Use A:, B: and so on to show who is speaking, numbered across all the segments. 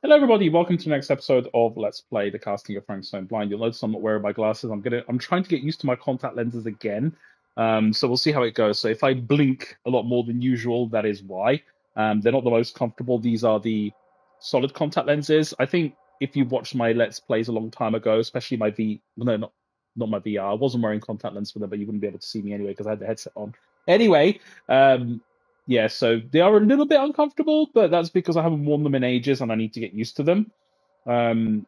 A: Hello, everybody. Welcome to the next episode of Let's Play the Casting of Frankenstein Blind. You'll notice I'm not wearing my glasses. I'm trying to get used to my contact lenses again. So we'll see how it goes. So if I blink a lot more than usual, that is why. They're not the most comfortable. These are the solid contact lenses. I think if you watched my Let's Plays a long time ago, especially my no, not my VR. I wasn't wearing contact lens for them, but you wouldn't be able to see me anyway because I had the headset on. Anyway, yeah, so they are a little bit uncomfortable, but that's because I haven't worn them in ages and I need to get used to them. Um,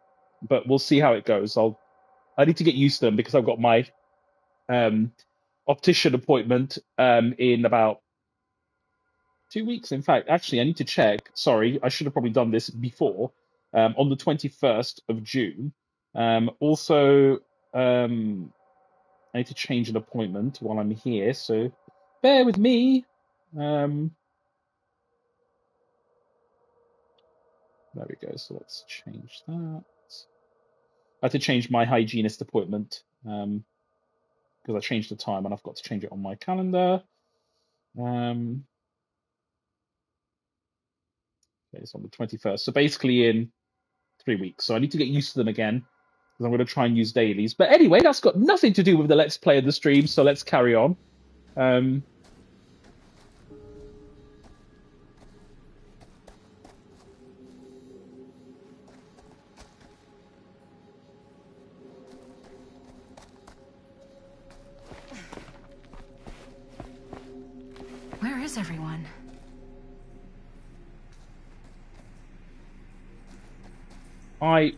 A: but we'll see how it goes. I need to get used to them because I've got my um, optician appointment in about 2 weeks. In fact, actually, I need to check. Sorry, I should have probably done this before. On the 21st of June. Also, I need to change an appointment while I'm here, so bear with me. Um, there we go. So let's change that. I had to change my hygienist appointment because I changed the time and I've got to change it on my calendar. Okay, it's on the 21st. So basically in 3 weeks. So I need to get used to them again because I'm going to try and use dailies. But anyway, that's got nothing to do with the Let's Play of the stream. So let's carry on. Um,
B: Where is everyone?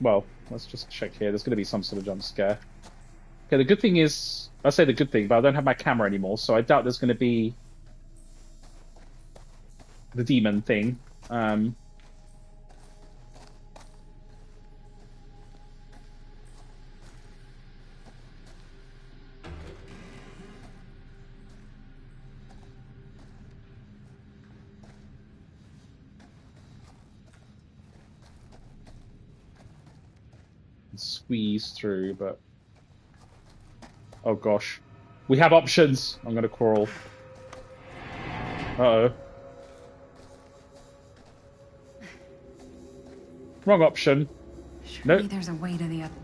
A: well, let's just check here. There's going to be some sort of jump scare. Okay, the good thing is, I say the good thing, but I don't have my camera anymore, so I doubt there's going to be the demon thing. Squeeze through, but oh gosh, we have options. I'm gonna crawl. Uh-oh. Wrong option.
B: Surely
A: Nope.
B: there's a way to the other.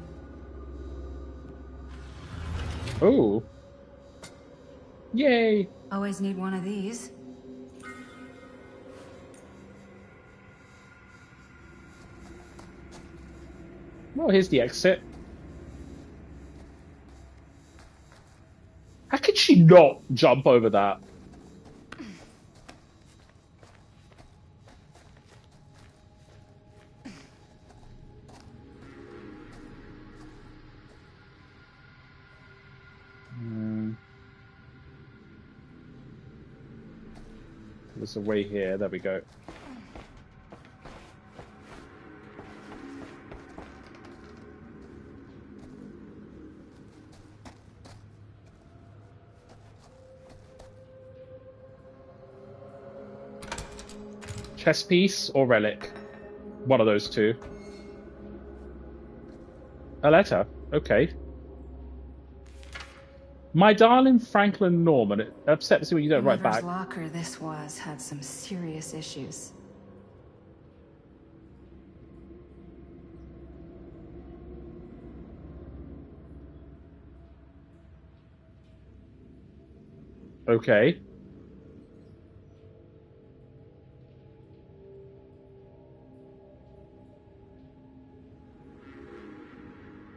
A: Oh. Yay.
B: Always need one of these.
A: Well, here's the exit. How could she not jump over that? There's a way here. There we go. Chess piece or relic? One of those two. A letter. Okay. My darling Franklin Norman, it upsets me when you don't write
B: Whoever's
A: back.
B: locker this was had some serious issues.
A: Okay.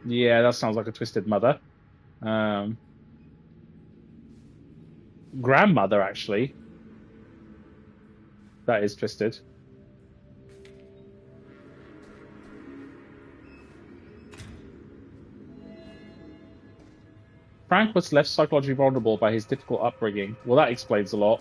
A: Yeah, that sounds like a twisted mother. Grandmother, actually. That is twisted. Frank was left psychologically vulnerable by his difficult upbringing. Well, that explains a lot.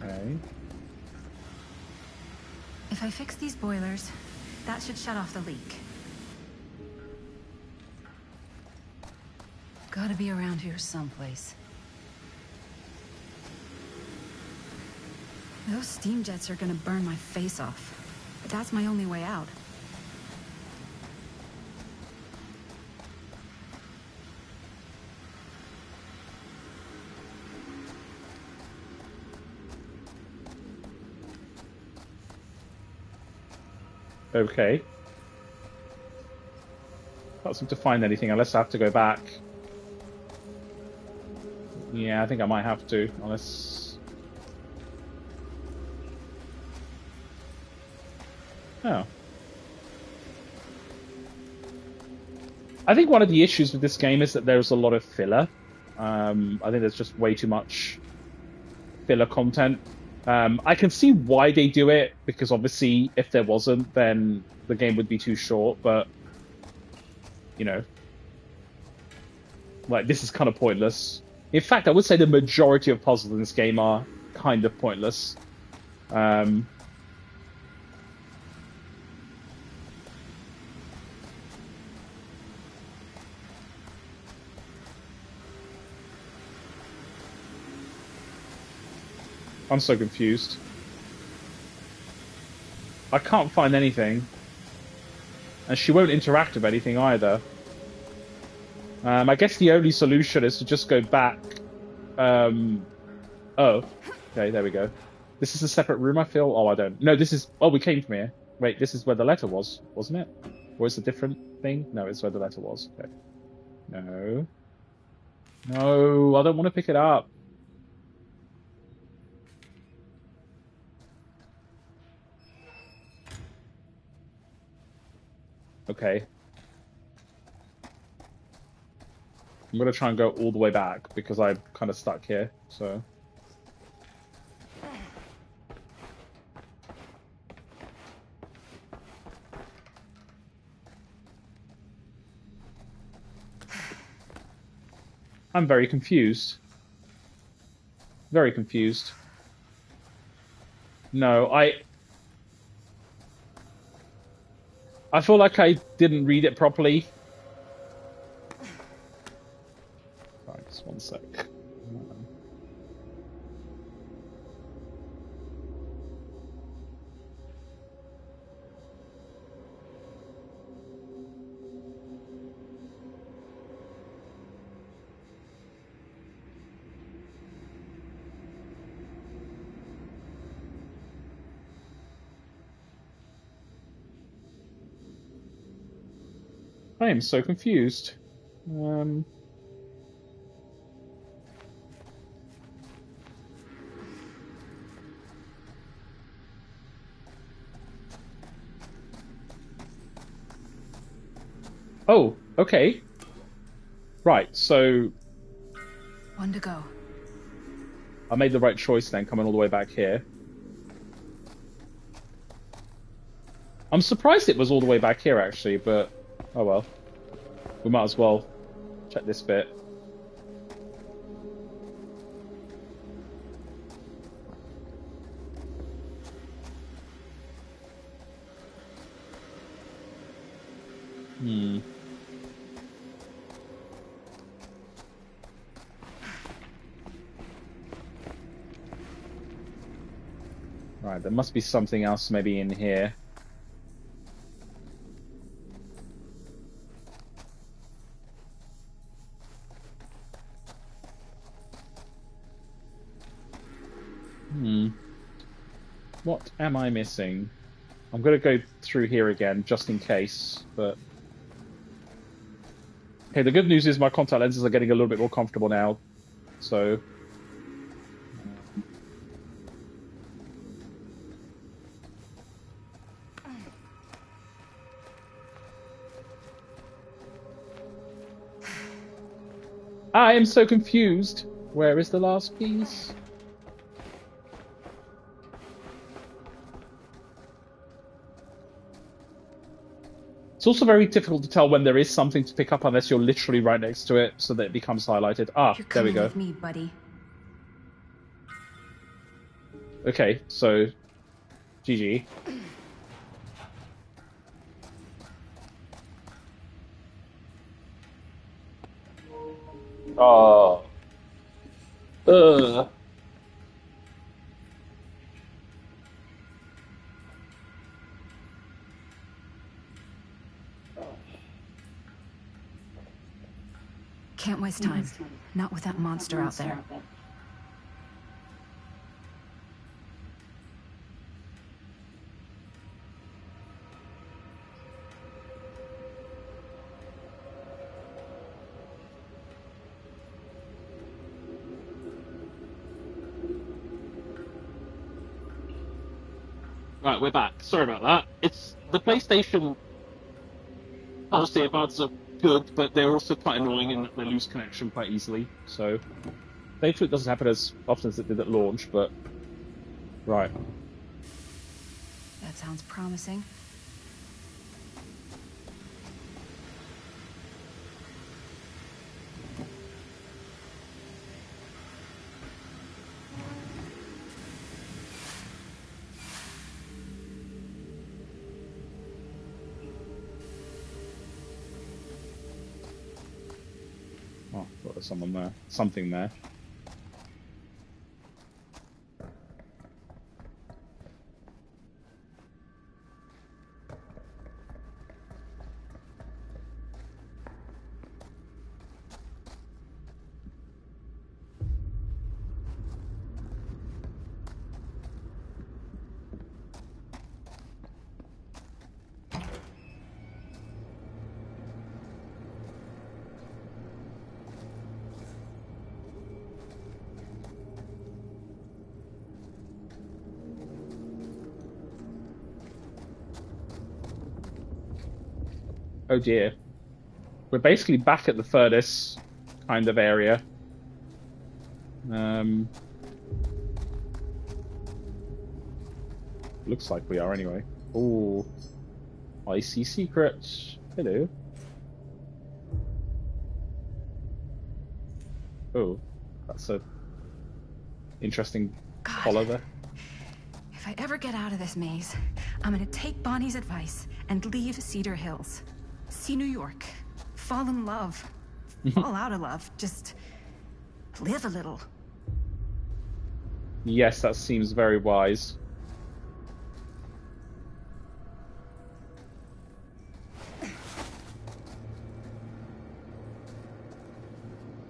A: Okay.
B: If I fix these boilers, that should shut off the leak. Gotta be around here someplace. Those steam jets are gonna burn my face off. But that's my only way out.
A: Okay. Can't seem to find anything unless I have to go back. Yeah, I think I might have to, unless... Oh. I think one of the issues with this game is that there's a lot of filler. I think there's just way too much filler content. I can see why they do it, because obviously if there wasn't, then the game would be too short, but, you know, like, this is kind of pointless. In fact, I would say the majority of puzzles in this game are kind of pointless. I'm so confused. I can't find anything. And she won't interact with anything either. I guess the only solution is to just go back. Oh, okay, there we go. This is a separate room, I feel. Oh, I don't. No, this is. Oh, we came from here. Wait, this is where the letter was, wasn't it? Or is it a different thing? No, it's where the letter was. Okay. No. No, I don't want to pick it up. Okay. I'm going to try and go all the way back because I'm kind of stuck here, so... I'm very confused. Very confused. No, I feel like I didn't read it properly. Right, just one sec. I am so confused. Oh, okay. Right, so...
B: One to go.
A: I made the right choice then, coming all the way back here. I'm surprised it was all the way back here, actually, but... Oh well. We might as well check this bit. Right, there must be something else maybe in here. What am I missing? I'm going to go through here again, just in case, but... Okay, the good news is my contact lenses are getting a little bit more comfortable now, so... I am so confused! Where is the last piece? It's also very difficult to tell when there is something to pick up unless you're literally right next to it, so that it becomes highlighted. Ah, there we go.
B: With me, buddy.
A: Okay, so GG. Oh.
B: Can't waste time. Not with that monster out there.
C: Right, we're back. Sorry about that. It's the PlayStation positive ads are good, but they're also quite annoying in that they lose connection quite easily.
A: So, thankfully it doesn't happen as often as it did at launch, but... Right.
B: That sounds promising.
A: Oh, thought there's someone there. Something there. Oh dear. We're basically back at the furnace kind of area. Looks like we are anyway. Oh, icy secret. Hello. Oh, that's a interesting collar there.
B: If I ever get out of this maze, I'm gonna take Bonnie's advice and leave Cedar Hills. See New York. Fall in love. Fall out of love. Just live a little.
A: Yes, that seems very wise.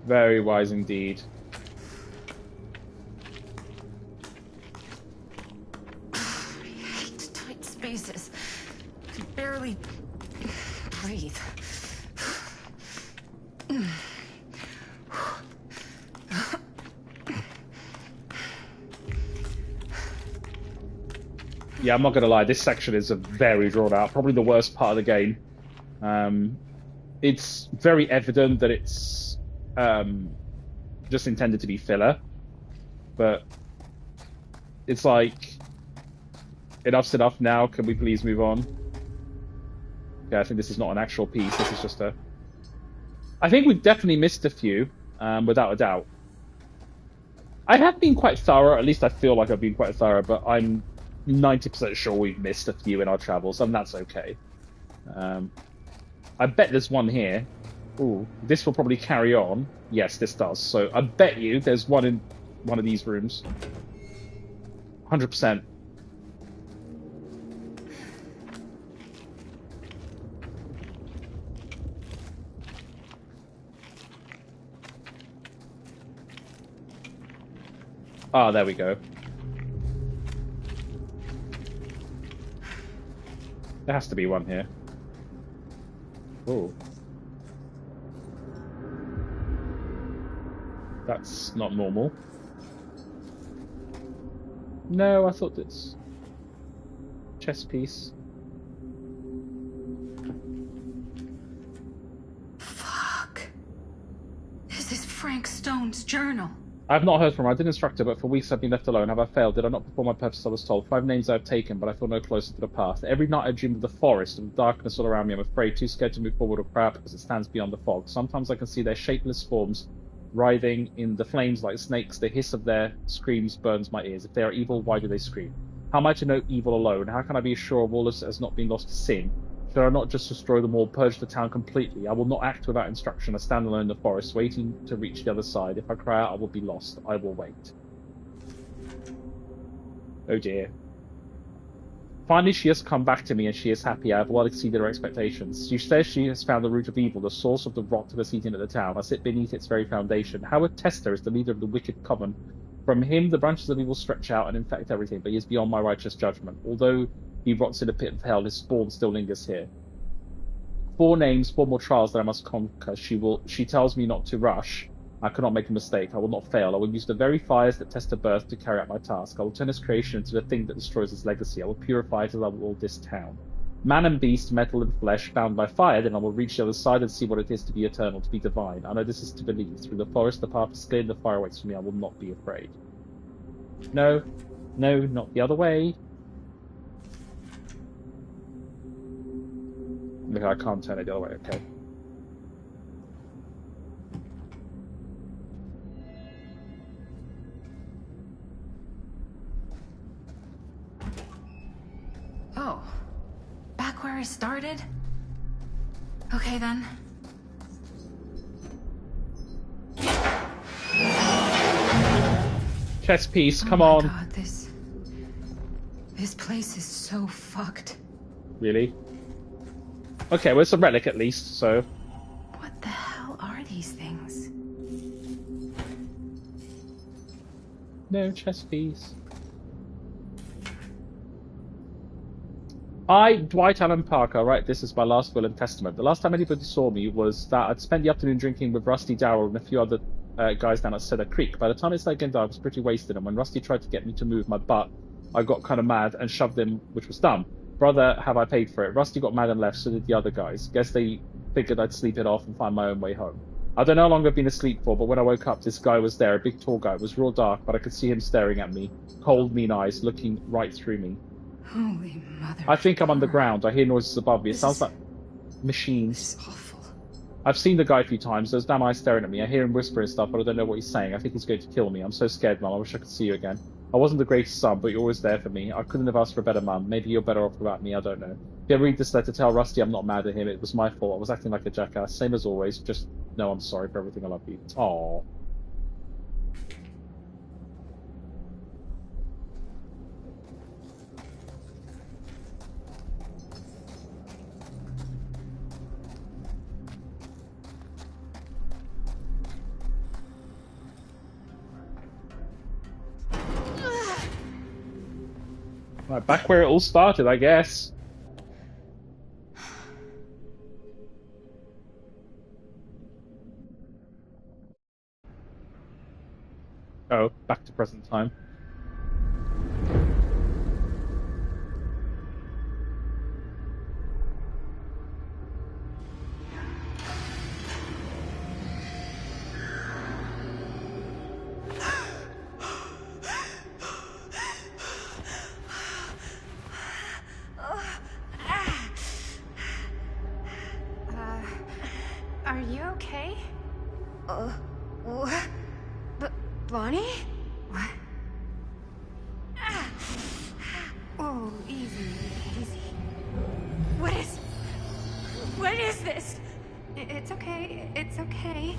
A: Very wise indeed.
B: I hate tight spaces. I can barely breathe.
A: Yeah, I'm not gonna lie, this section is a very drawn out, probably the worst part of the game. It's very evident that it's just intended to be filler, but it's like, enough's enough now, can we please move on? Yeah, I think this is not an actual piece, this is just a... I think we've definitely missed a few, without a doubt. I have been quite thorough, at least I feel like I've been quite thorough, but I'm 90% sure we've missed a few in our travels, and that's okay. I bet there's one here. Ooh, this will probably carry on. Yes, this does. So I bet you there's one in one of these rooms. 100%. Ah, there we go. There has to be one here. Oh. That's not normal. No, I thought it's... chess piece.
B: Fuck. This is Frank Stone's journal.
A: I've not heard from her. I did instruct her, but for weeks I've been left alone. Have I failed? Did I not perform my purpose I was told? 5 names I have taken, but I feel no closer to the path. Every night I dream of the forest and the darkness all around me. I'm afraid, too scared to move forward or cry out because it stands beyond the fog. Sometimes I can see their shapeless forms writhing in the flames like snakes. The hiss of their screams burns my ears. If they are evil, why do they scream? How am I to know evil alone? How can I be sure of all this has not been lost to sin? Should I not just destroy them all, purge the town completely? I will not act without instruction. I stand alone in the forest, waiting to reach the other side. If I cry out, I will be lost. I will wait. Oh dear. Finally, she has come back to me, and she is happy. I have well exceeded her expectations. She says she has found the root of evil, the source of the rot that has eaten at the town. I sit beneath its very foundation. Howard Tester is the leader of the wicked coven. From him, the branches of evil stretch out and infect everything, but he is beyond my righteous judgment. Although he rots in a pit of hell, his spawn still lingers here. 4 names, 4 more trials that I must conquer. She tells me not to rush. I cannot make a mistake. I will not fail. I will use the very fires that test a birth to carry out my task. I will turn his creation into the thing that destroys his legacy. I will purify it as I will this town. Man and beast, metal and flesh, bound by fire, then I will reach the other side and see what it is to be eternal, to be divine. I know this is to believe. Through the forest, the path is clear, and the fire waits for me. I will not be afraid. No. No, not the other way. Okay, I can't turn it the other way, okay.
B: Oh, back where I started? Okay then.
A: Chess piece, come
B: Oh
A: on.
B: my God, this place is so fucked.
A: Really? Okay, well, it's a relic at least, so.
B: What the hell are these things?
A: No chess piece. I, Dwight Allen Parker, write this as my last will and testament. The last time anybody saw me was that I'd spent the afternoon drinking with Rusty, Darrell, and a few other guys down at Cedar Creek. By the time it's like I was pretty wasted, and when Rusty tried to get me to move my butt, I got kind of mad and shoved him, which was dumb. Brother, have I paid for it. Rusty got mad and left, so did the other guys. Guess they figured I'd sleep it off and find my own way home. I don't know how long I've been asleep for, but when I woke up, this guy was there, a big tall guy. It was real dark, but I could see him staring at me, cold, mean eyes, looking right through me.
B: Holy mother.
A: I think I'm underground. I hear noises above me. It sounds like machines.
B: This is awful.
A: I've seen the guy a few times. Those damn eyes staring at me. I hear him whispering stuff, but I don't know what he's saying. I think he's going to kill me. I'm so scared, Mum. I wish I could see you again. I wasn't the greatest son, but you're always there for me. I couldn't have asked for a better mum. Maybe you're better off without me. I don't know. If you ever read this letter, tell Rusty I'm not mad at him. It was my fault. I was acting like a jackass. Same as always. Just know I'm sorry for everything. I love you. Aww. Right, back where it all started, I guess. Oh, back to present time.
B: Are you okay?
D: What? Bonnie?
B: What?
D: Oh, easy, easy. What is this?
B: It's okay. It's okay.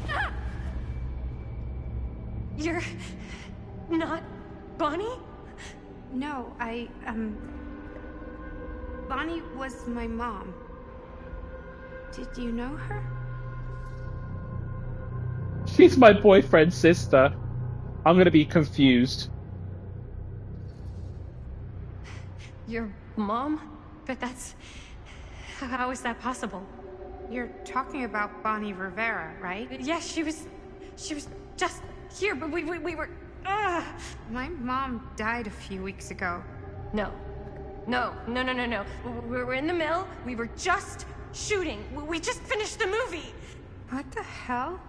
D: You're not Bonnie?
B: No, Bonnie was my mom. Did you know her?
A: She's my boyfriend's sister. I'm gonna be confused.
D: Your mom? But how is that possible?
B: You're talking about Bonnie Rivera, right?
D: Yes, she was just here, but we were,
B: My mom died a few weeks ago.
D: No. We were in the mill, we were just shooting. We just finished the movie.
B: What the hell?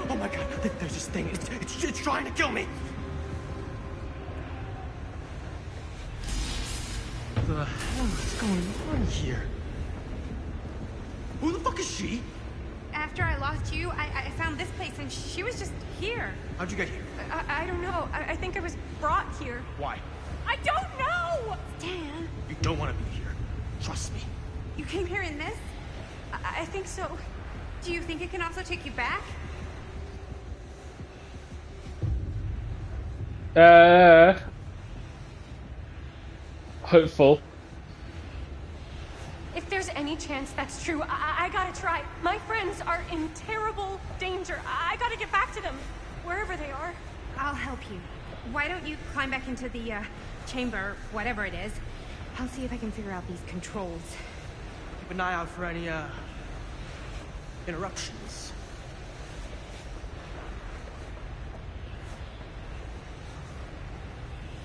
E: Oh my god, there's this thing. It's trying to kill me. The hell is going on here? Who the fuck is she?
B: After I lost you, I found this place and she was just here.
E: How'd you get here?
D: I don't know. I think I was brought here.
E: Why?
D: I don't know!
B: Dan.
E: You don't want to be here. Trust me.
D: You came here in this? I think so. Do you think it can also take you back?
A: Hopeful.
D: If there's any chance that's true, I gotta try. My friends are in terrible danger. I gotta get back to them, wherever they are.
F: I'll help you. Why don't you climb back into the, chamber, whatever it is. I'll see if I can figure out these controls.
E: Keep an eye out for any, interruptions.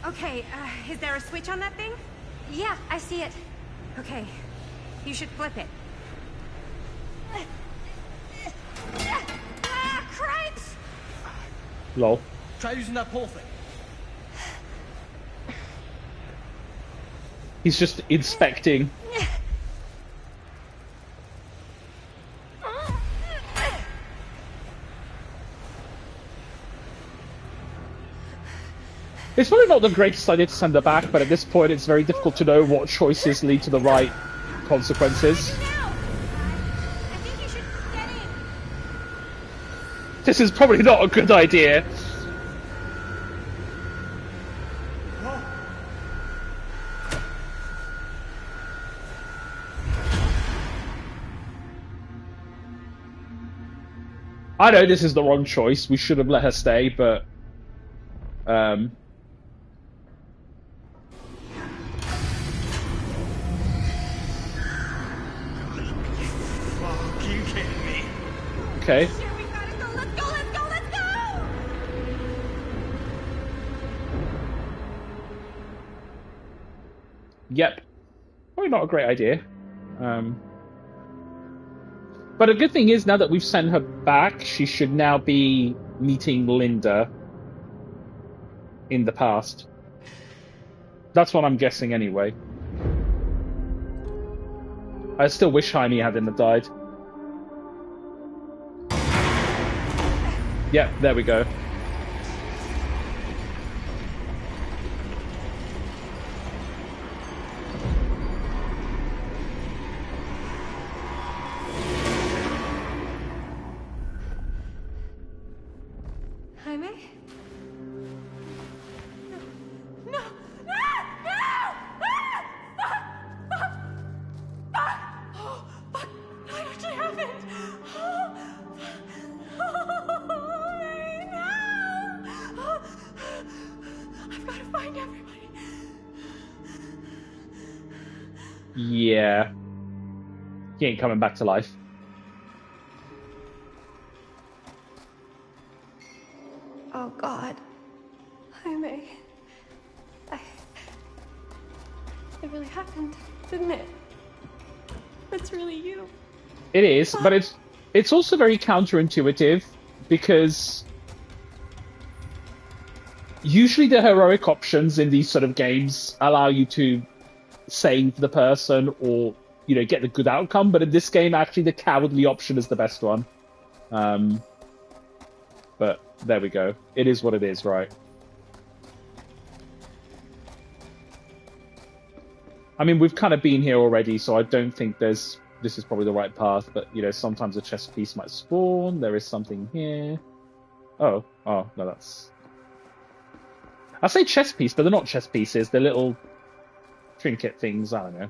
F: Okay, is there a switch on that thing?
D: Yeah, I see it.
F: Okay, you should flip it.
D: Ah, cripes!
A: Lol.
E: Try using that pole thing.
A: He's just inspecting. It's probably not the greatest idea to send her back, but at this point it's very difficult to know what choices lead to the right consequences.
D: I think you should get in.
A: This is probably not a good idea. I know this is the wrong choice. We should have let her stay, but
E: Fuck, you kidding me?
A: okay.
D: Here, we gotta go. Let's go, let's go, let's go!
A: Yep. Probably not a great idea. But a good thing is, now that we've sent her back, she should now be meeting Linda in the past. That's what I'm guessing anyway. I still wish Jaime hadn't died. Yep, there we go.
D: Jaime? No, no, no! Oh, fuck! That actually happened! Oh, no! I've got to find everybody.
A: Yeah. He ain't coming back to life.
D: Oh, God. Jaime. It really happened, didn't it? It's really you.
A: It is, but it's also very counterintuitive, because usually the heroic options in these sort of games allow you to save the person or, you know, get the good outcome, but in this game actually the cowardly option is the best one. But there we go. It is what it is, right? I mean, we've kind of been here already, so I don't think this is probably the right path, but, you know, sometimes a chess piece might spawn. There is something here. Oh, no, that's... I say chess piece, but they're not chess pieces. They're little trinket things. I don't know.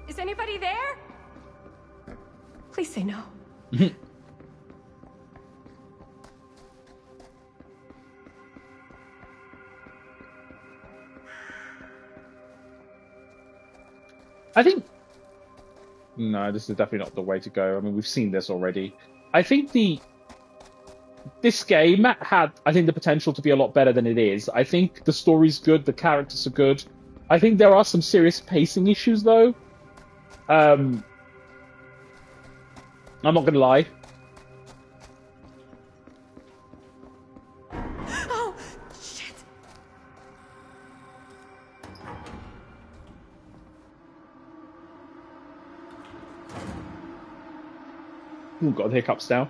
D: Is anybody there? Please say no.
A: I think... No, this is definitely not the way to go. I mean, we've seen this already. I think this game had, I think, the potential to be a lot better than it is. I think the story's good, the characters are good. I think there are some serious pacing issues, though. I'm not gonna lie.
D: Oh, shit.
A: Ooh, got the hiccups now.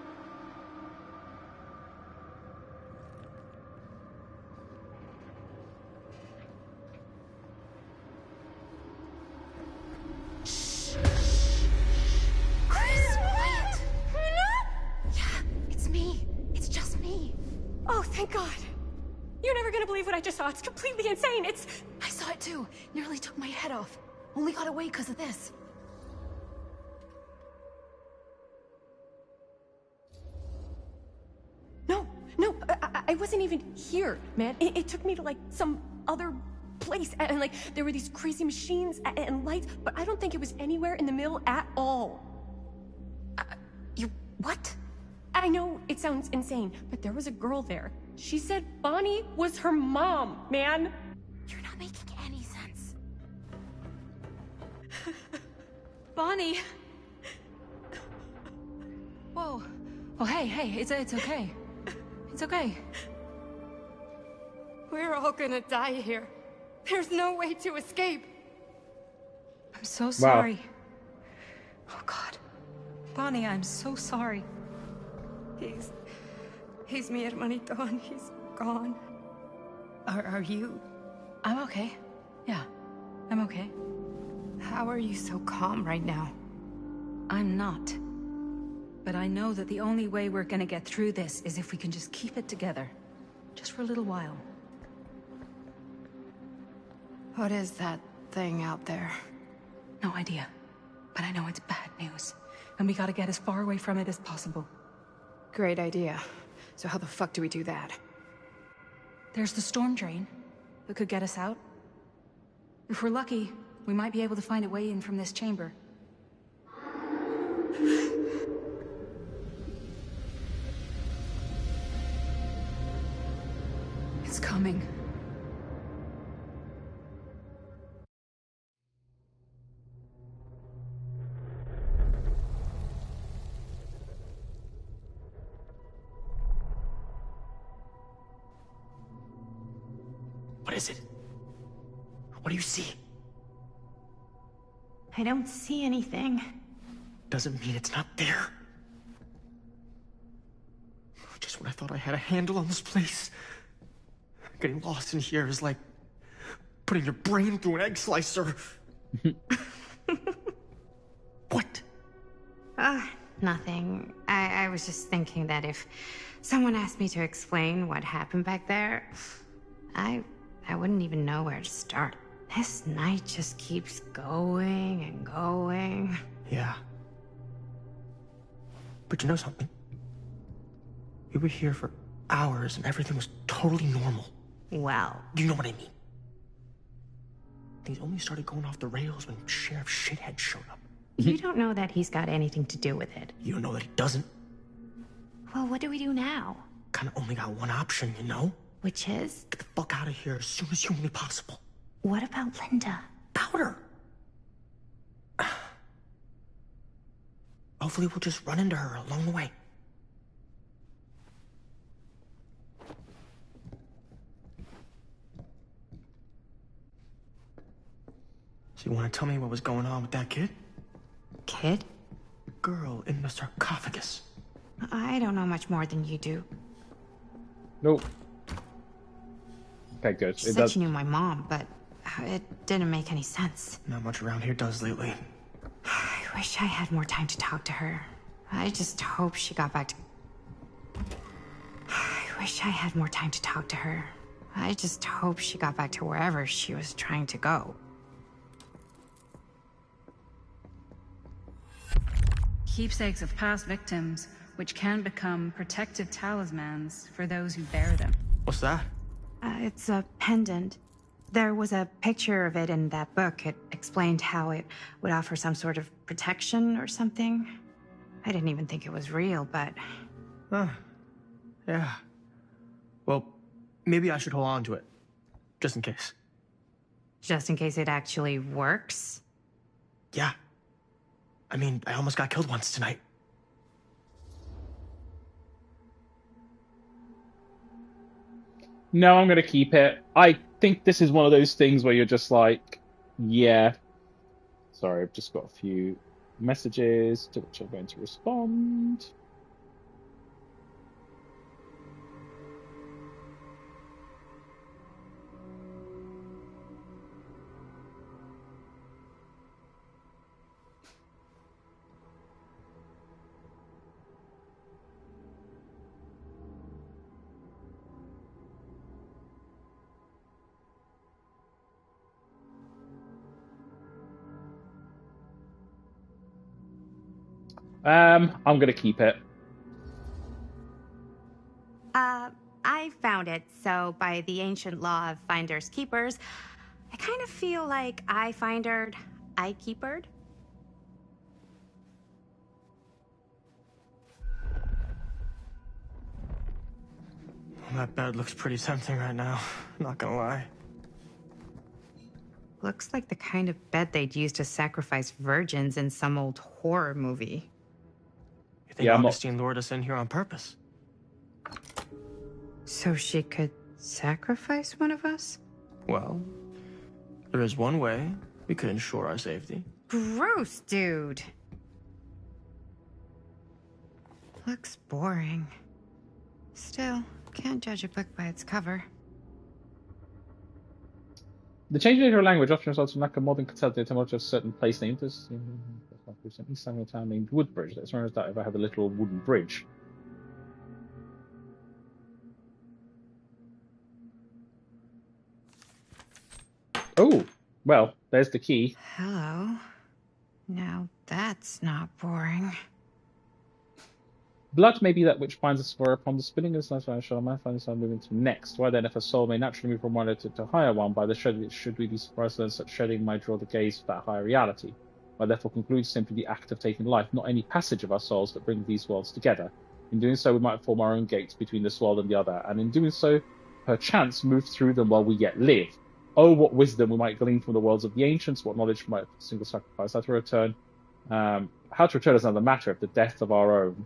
B: Chris, quiet.
D: Hannah?
B: Yeah, it's me. It's just me.
D: Oh, thank God. You're never gonna believe what I just saw. It's completely insane.
B: I saw it too. Nearly took my head off. Only got away because of this.
D: No, I wasn't even here, man. It took me to, like, some other place, and like, there were these crazy machines and lights, but I don't think it was anywhere in the mill at all.
B: You what?
D: I know it sounds insane, but there was a girl there. She said Bonnie was her mom, man.
B: You're not making any sense. Bonnie. Whoa. Oh, hey, it's okay. It's okay.
D: We're all gonna die here. There's no way to escape.
B: I'm so sorry. Oh, God. Bonnie, I'm so sorry.
D: He's mi hermanito, and he's gone. Are you?
B: I'm okay. Yeah, I'm okay.
F: How are you so calm right now?
B: I'm not. But I know that the only way we're gonna get through this is if we can just keep it together. Just for a little while.
F: What is that thing out there?
B: No idea. But I know it's bad news. And we gotta get as far away from it as possible.
F: Great idea. So how the fuck do we do that?
B: There's the storm drain that could get us out. If we're lucky, we might be able to find a way in from this chamber. It's coming.
E: What is it? What do you see?
F: I don't see anything.
E: Doesn't mean it's not there. Just when I thought I had a handle on this place. Getting lost in here is like putting your brain through an egg slicer. What?
F: Nothing. I was just thinking that if someone asked me to explain what happened back there, I wouldn't even know where to start. This night just keeps going and going.
E: Yeah. But you know something? We were here for hours and everything was totally normal.
F: Well,
E: You know what I mean? Things only started going off the rails when Sheriff Shithead showed up.
F: you don't know that he's got anything to do with it.
E: You know that he doesn't.
F: Well, what do we do now?
E: Kinda only got one option, you know?
F: Which is,
E: Get the fuck out of here as soon as humanly possible.
F: what about Linda?
E: Powder! Hopefully we'll just run into her along the way. So you want to tell me what was going on with that kid?
F: Kid?
E: Girl in the sarcophagus.
F: I don't know much more than you do.
A: Nope. Okay, good.
F: She
A: It
F: said
A: does.
F: she knew my mom, but it didn't make any sense.
E: Not much around here does lately.
F: I wish I had more time to talk to her. I just hope she got back to... I wish I had more time to talk to her. I just hope she got back to wherever she was trying to go.
B: Keepsakes of past victims, which can become protective talismans for those who bear them.
E: What's that?
F: It's a pendant. There was a picture of it in that book. It explained how it would offer some sort of protection or something. I didn't even think it was real, but...
E: Yeah. Well, maybe I should hold on to it. Just in case.
F: just in case it actually works?
E: Yeah. I mean, I almost got killed once tonight.
A: No, I'm gonna keep it. I think this is one of those things where you're just like, yeah. Sorry, I've just got a few messages to which I'm going to respond. I'm gonna keep it.
F: I found it, so by the ancient law of finders keepers, I kind of feel like I findered, I keepered.
E: That bed looks pretty tempting right now, not gonna lie.
F: Looks like the kind of bed they'd use to sacrifice virgins in some old horror movie.
E: You think Augustine lured us in here on purpose?
F: So she could sacrifice one of us?
E: Well, there is one way we could ensure our safety.
F: Gross, dude. Looks boring. Still, can't judge a book by its cover.
A: The change in your language often results from lack of modern consultative etymology of certain place names. There's East Anglia town named Woodbridge. Let's remember that if I have a little wooden bridge. Oh, well, there's the key.
F: Hello. Now that's not boring.
A: Blood may be that which binds us, whereupon the spinning of the sun shall man find himself moving to next. Why then, if a soul may naturally move from one to a higher one, by the shedding, should we be surprised that such shedding might draw the gaze to that higher reality? Why therefore conclude simply the act of taking life, not any passage of our souls that bring these worlds together. In doing so, we might form our own gates between this world and the other, and in doing so, perchance move through them while we yet live. Oh, what wisdom we might glean from the worlds of the ancients, what knowledge we might single sacrifice. How to return is another matter of the death of our own.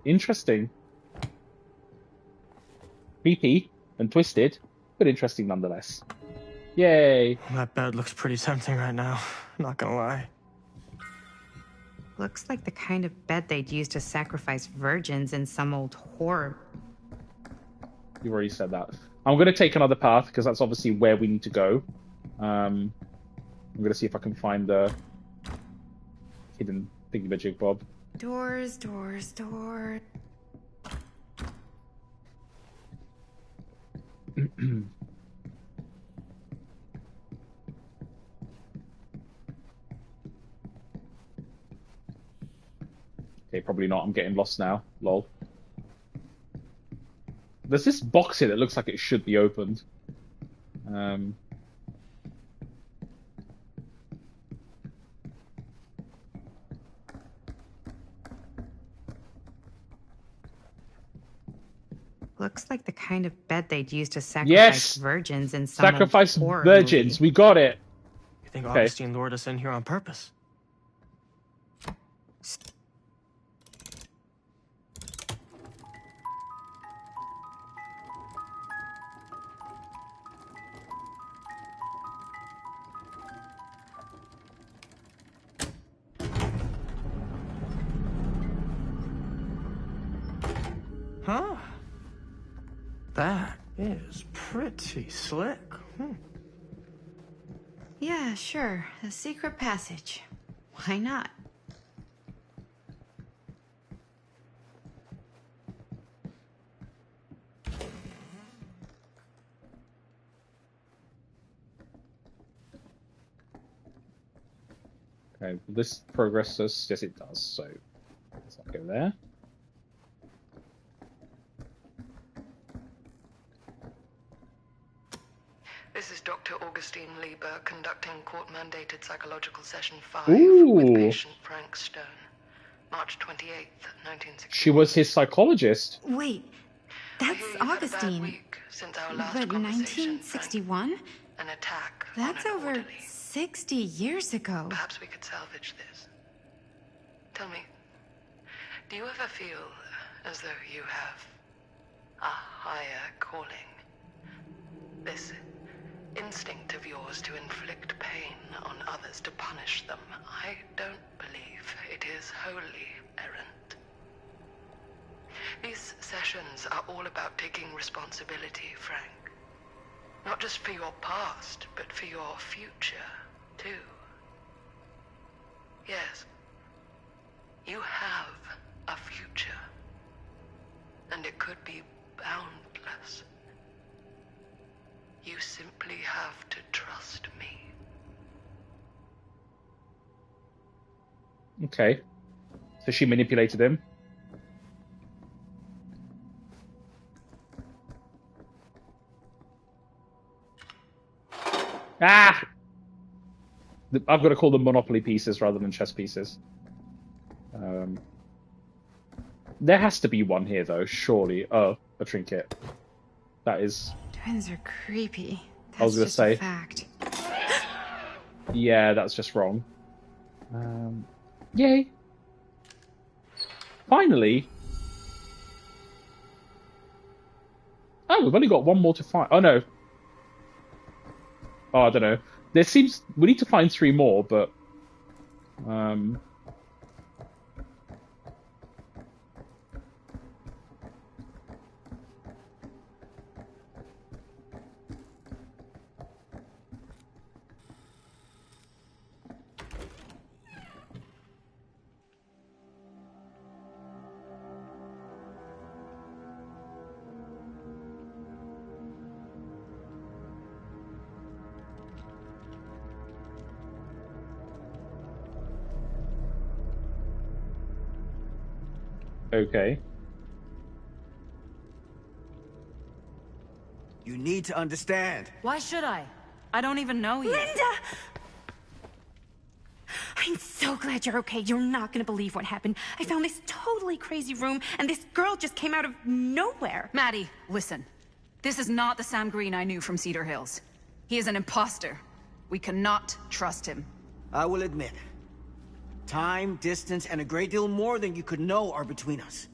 A: Interesting. Creepy and twisted, but interesting nonetheless. Yay!
E: That bed looks pretty tempting right now, not gonna lie.
F: Looks like the kind of bed they'd use to sacrifice virgins in some old horror.
A: You've already said that. I'm going to take another path, because that's obviously where we need to go. I'm going to see if I can find the hidden thingy-majig bob.
F: Doors, doors, doors.
A: Okay, probably not. I'm getting lost now. Lol. There's this box here that looks like it should be opened.
F: Looks like the kind of bed they'd use to sacrifice virgins in some
A: sacrifice
F: horror
A: virgins.
F: movie.
A: We got it.
E: You think Augustine lured us in here on purpose? Huh? That is pretty slick.
F: Yeah, sure. A secret passage. Why not?
A: Okay, this progresses. Yes, it does. So let's not go there.
G: This is Dr. Augustine Lieber conducting court-mandated psychological session 5
A: Ooh.
G: with patient Frank Stone, March 28th, 1960.
A: She was his psychologist.
F: Wait, that's Augustine.
G: Since our last
F: But
G: conversation,
F: 1961?
G: Frank, an attack
F: That's
G: on an
F: over
G: orderly.
F: 60 years ago.
G: Perhaps we could salvage this. Tell me, do you ever feel as though you have a higher calling? This instinct of yours to inflict pain on others to punish them, I don't believe it is wholly errant. These sessions are all about taking responsibility, Frank. Not just for your past, but for your future, too. Yes, you have a future, and it could be boundless. You simply have to trust me.
A: Okay. So she manipulated him. Ah! I've got to call them Monopoly pieces rather than chess pieces. There has to be one here, though, surely. Oh, a trinket. That is...
F: Twins are creepy. That's
A: I was going to
F: just
A: say.
F: a fact.
A: Yeah, that's just wrong. Yay. Finally. Oh, we've only got one more to find. Oh, no. Oh, I don't know. There seems... We need to find 3 more, but... Okay.
H: You need to understand.
B: Why should I? I don't even know you.
D: Linda! I'm so glad you're okay. You're not gonna believe what happened. I found this totally crazy room, and this girl just came out of nowhere.
B: Maddie, listen. This is not the Sam Green I knew from Cedar Hills. He is an imposter. We cannot trust him.
H: I will admit, time, distance, and a great deal more than you could know are between us.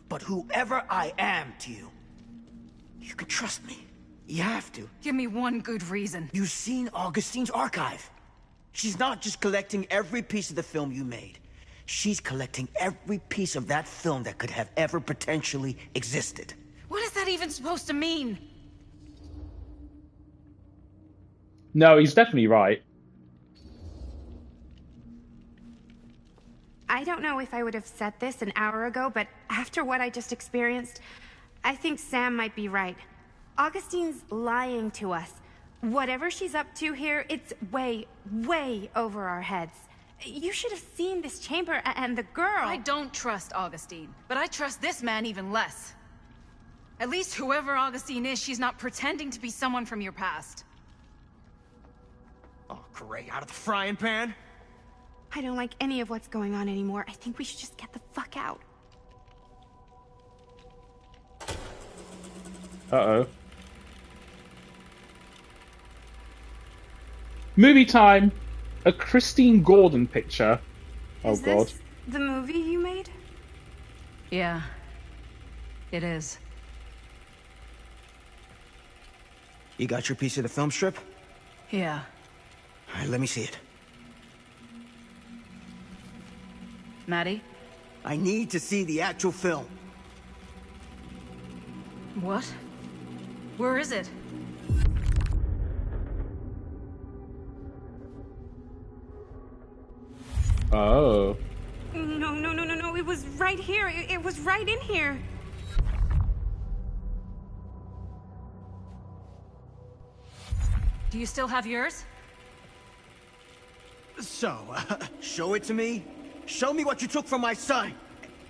H: But whoever I am to you, you can trust me. You have to.
B: Give me one good reason.
H: You've seen Augustine's archive. She's not just collecting every piece of the film you made. She's collecting every piece of that film that could have ever potentially existed.
B: What is that even supposed to mean?
A: No, he's definitely right.
F: I don't know if I would have said this an hour ago, but after what I just experienced, I think Sam might be right. Augustine's lying to us. Whatever she's up to here, it's way, way over our heads. You should have seen this chamber and the girl.
B: I don't trust Augustine, but I trust this man even less. At least whoever Augustine is, she's not pretending to be someone from your past.
E: Oh, great. Out of the frying pan?
F: I don't like any of what's going on anymore. I think we should just get the fuck out.
A: Uh-oh. Movie time! A Christine Gordon picture. Oh,
F: Is
A: God.
F: this the movie you made?
B: Yeah, it is.
H: You got your piece of the film strip?
B: Yeah.
H: All right, let me see it.
B: Maddie?
H: I need to see the actual film.
B: What? Where is it?
A: Oh.
F: No. It was right here. It was right in here.
B: Do you still have yours?
H: So, show it to me. Show me what you took from my son.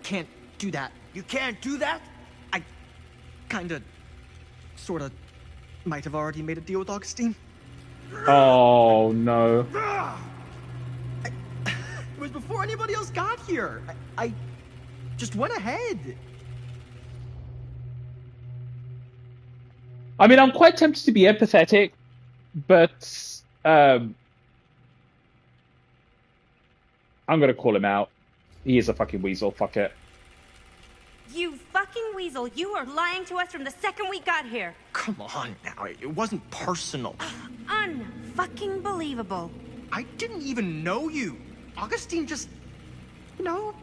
E: Can't do that.
H: You can't do that?
E: I kinda, sorta, might have already made a deal with Augustine.
A: Oh, no.
E: It was before anybody else got here. I just went ahead.
A: I mean, I'm quite tempted to be empathetic, but I'm going to call him out. He is a fucking weasel. Fuck it.
I: You fucking weasel. You are lying to us from the second we got here.
E: Come on now, it wasn't personal.
I: Unfucking believable.
E: I didn't even know you. Augustine just,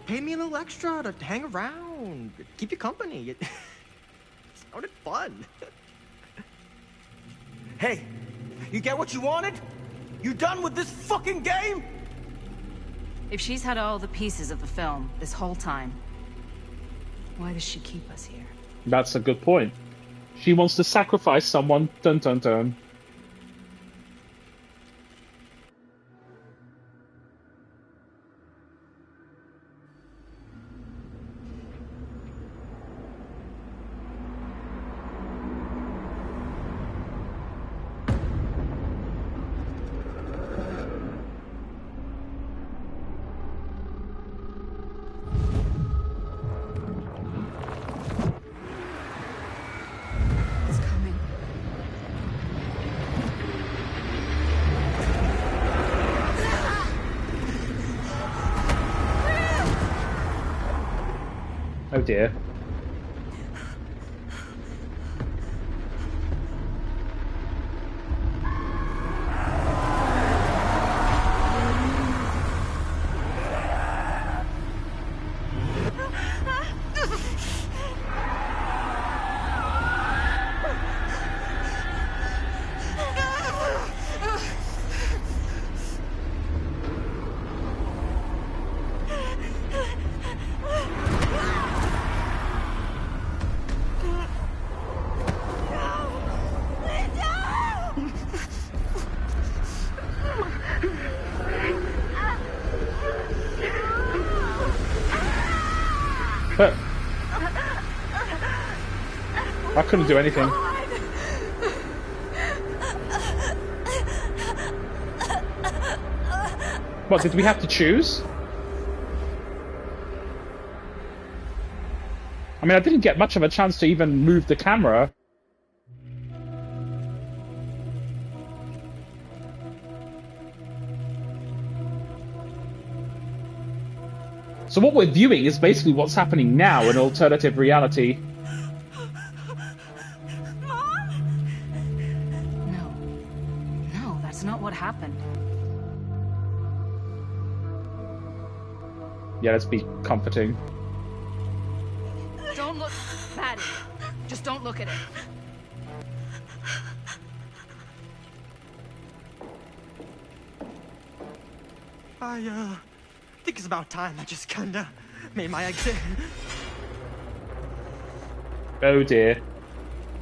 E: paid me a little extra to hang around, keep you company. It sounded fun.
H: Hey, you get what you wanted? You done with this fucking game?
B: If she's had all the pieces of the film this whole time, why does she keep us here?
A: That's a good point. She wants to sacrifice someone. Dun dun dun.
B: It's coming.
A: Oh dear. But I couldn't do anything. What, did we have to choose? I mean, I didn't get much of a chance to even move the camera. So what we're viewing is basically what's happening now in alternative reality.
B: No, that's not what happened.
A: Yeah, let's be comforting.
B: Don't look, Maddie. Just don't look at it.
E: I think it's about time I just kinda made my exit.
A: Oh dear.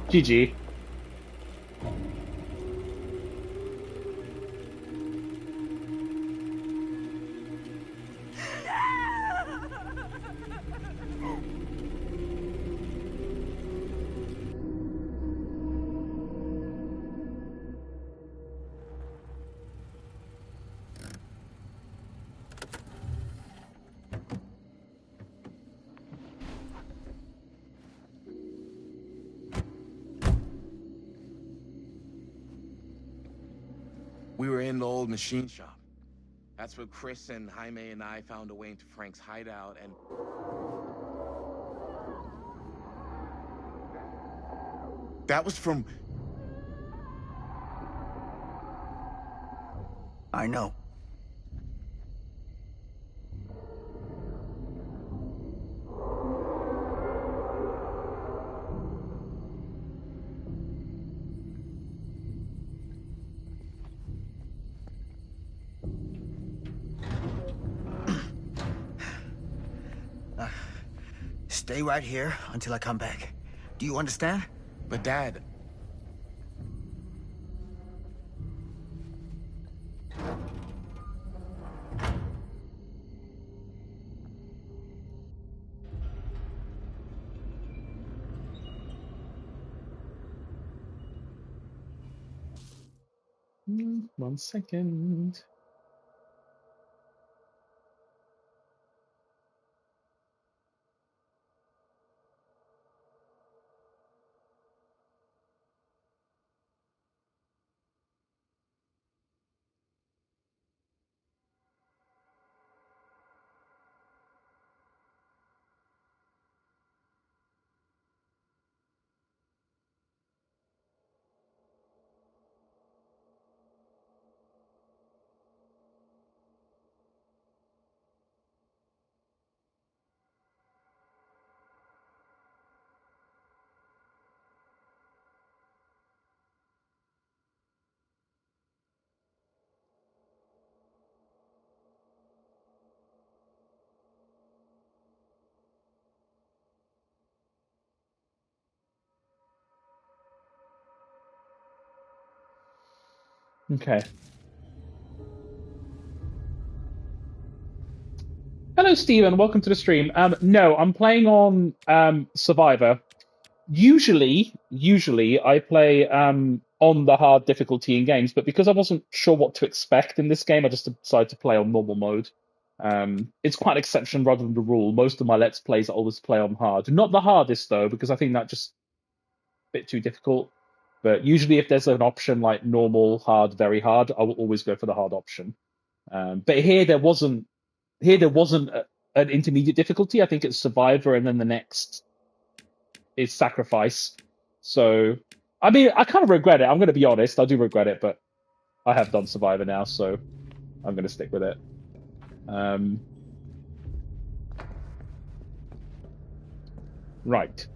A: GG.
J: We were in the old machine shop. That's where Chris and Jaime and I found a way into Frank's hideout and... That was from...
H: I know. Stay right here until I come back. Do you understand?
J: But Dad...
A: One second. Okay. Hello, Steven. Welcome to the stream. No, I'm playing on Survivor. Usually I play on the hard difficulty in games, but because I wasn't sure what to expect in this game, I just decided to play on normal mode. It's quite an exception rather than the rule. Most of my Let's Plays I always play on hard. Not the hardest, though, because I think that's just a bit too difficult. But usually if there's an option like normal, hard, very hard, I will always go for the hard option. But here there wasn't an intermediate difficulty. I think it's Survivor, and then the next is Sacrifice. So, I mean, I kind of regret it. I'm going to be honest. I do regret it, but I have done Survivor now, so I'm going to stick with it. Right.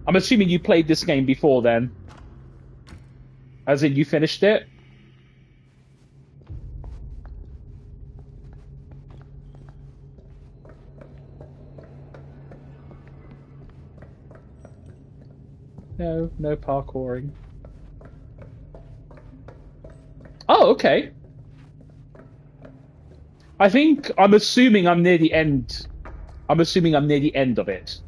A: I'm assuming you played this game before then. As in, you finished it? No parkouring. Oh, okay. I'm assuming I'm near the end. I'm assuming I'm near the end of it.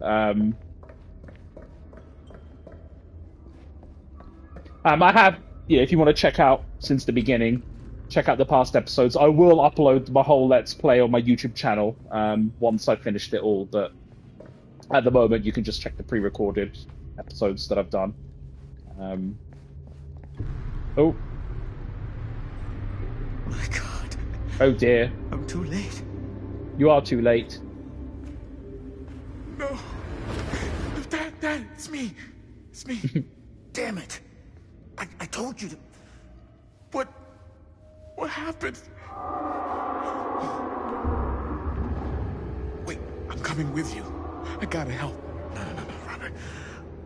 A: I have, if you want to check out since the beginning, check out the past episodes. I will upload my whole Let's Play on my YouTube channel once I've finished it all, but at the moment you can just check the pre-recorded episodes that I've done. Oh.
H: My God.
A: Oh dear.
H: I'm too late.
A: You are too late.
J: No. Dad, it's me. It's me.
H: Damn it. I told you to...
J: What happened? Wait, I'm coming with you. I gotta help.
H: No, Robert.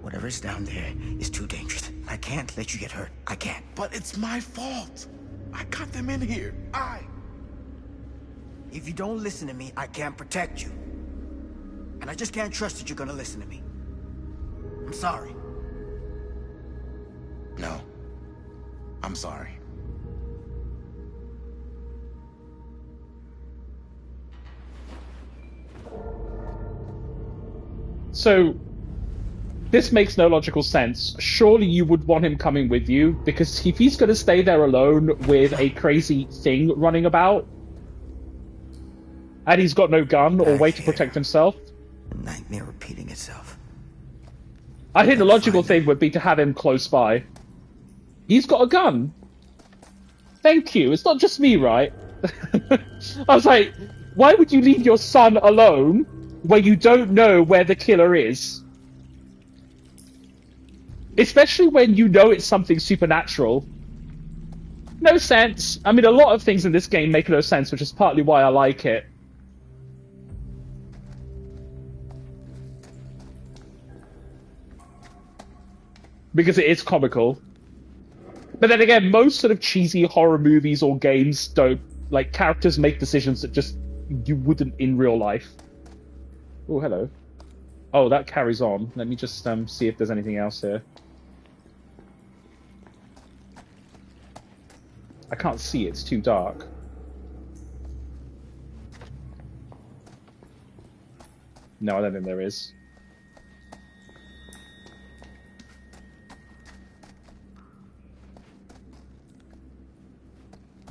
H: Whatever's down there is too dangerous. I can't let you get hurt. I can't.
J: But it's my fault. I got them in here.
H: If you don't listen to me, I can't protect you. And I just can't trust that you're gonna listen to me. I'm sorry.
J: No. I'm sorry.
A: So, this makes no logical sense. Surely you would want him coming with you, because if he's going to stay there alone with a crazy thing running about, and he's got no gun or way to protect himself...
H: Nightmare repeating itself.
A: I think the logical thing would be to have him close by. He's got a gun. Thank you. It's not just me, right? I was like, why would you leave your son alone where you don't know where the killer is? Especially when you know it's something supernatural. No sense. I mean, a lot of things in this game make no sense, which is partly why I like it. Because it is comical. But then again, most sort of cheesy horror movies or games don't... Like, characters make decisions that just... you wouldn't in real life. Oh, hello. Oh, that carries on. Let me just see if there's anything else here. I can't see, it's too dark. No, I don't think there is.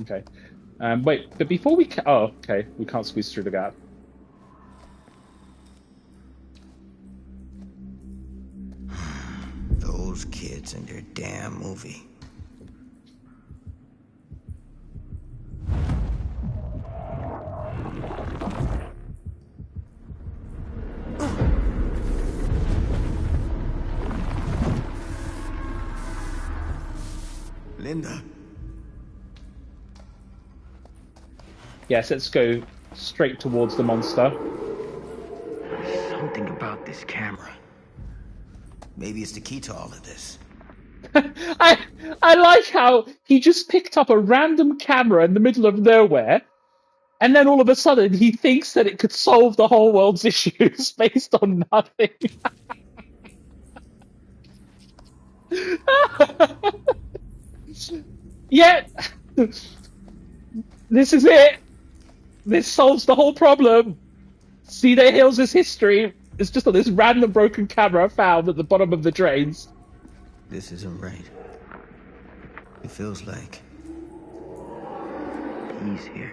A: Okay. Wait, but before we oh, okay. We can't squeeze through the gap.
H: Those kids and their damn movie. Linda.
A: Yes, let's go straight towards the monster.
H: There's something about this camera. Maybe it's the key to all of this.
A: I like how he just picked up a random camera in the middle of nowhere, and then all of a sudden he thinks that it could solve the whole world's issues based on nothing. Yeah, this is it. This solves the whole problem. Cedar Hills' history is just on this random broken camera found at the bottom of the drains.
H: This isn't right. It feels like he's here.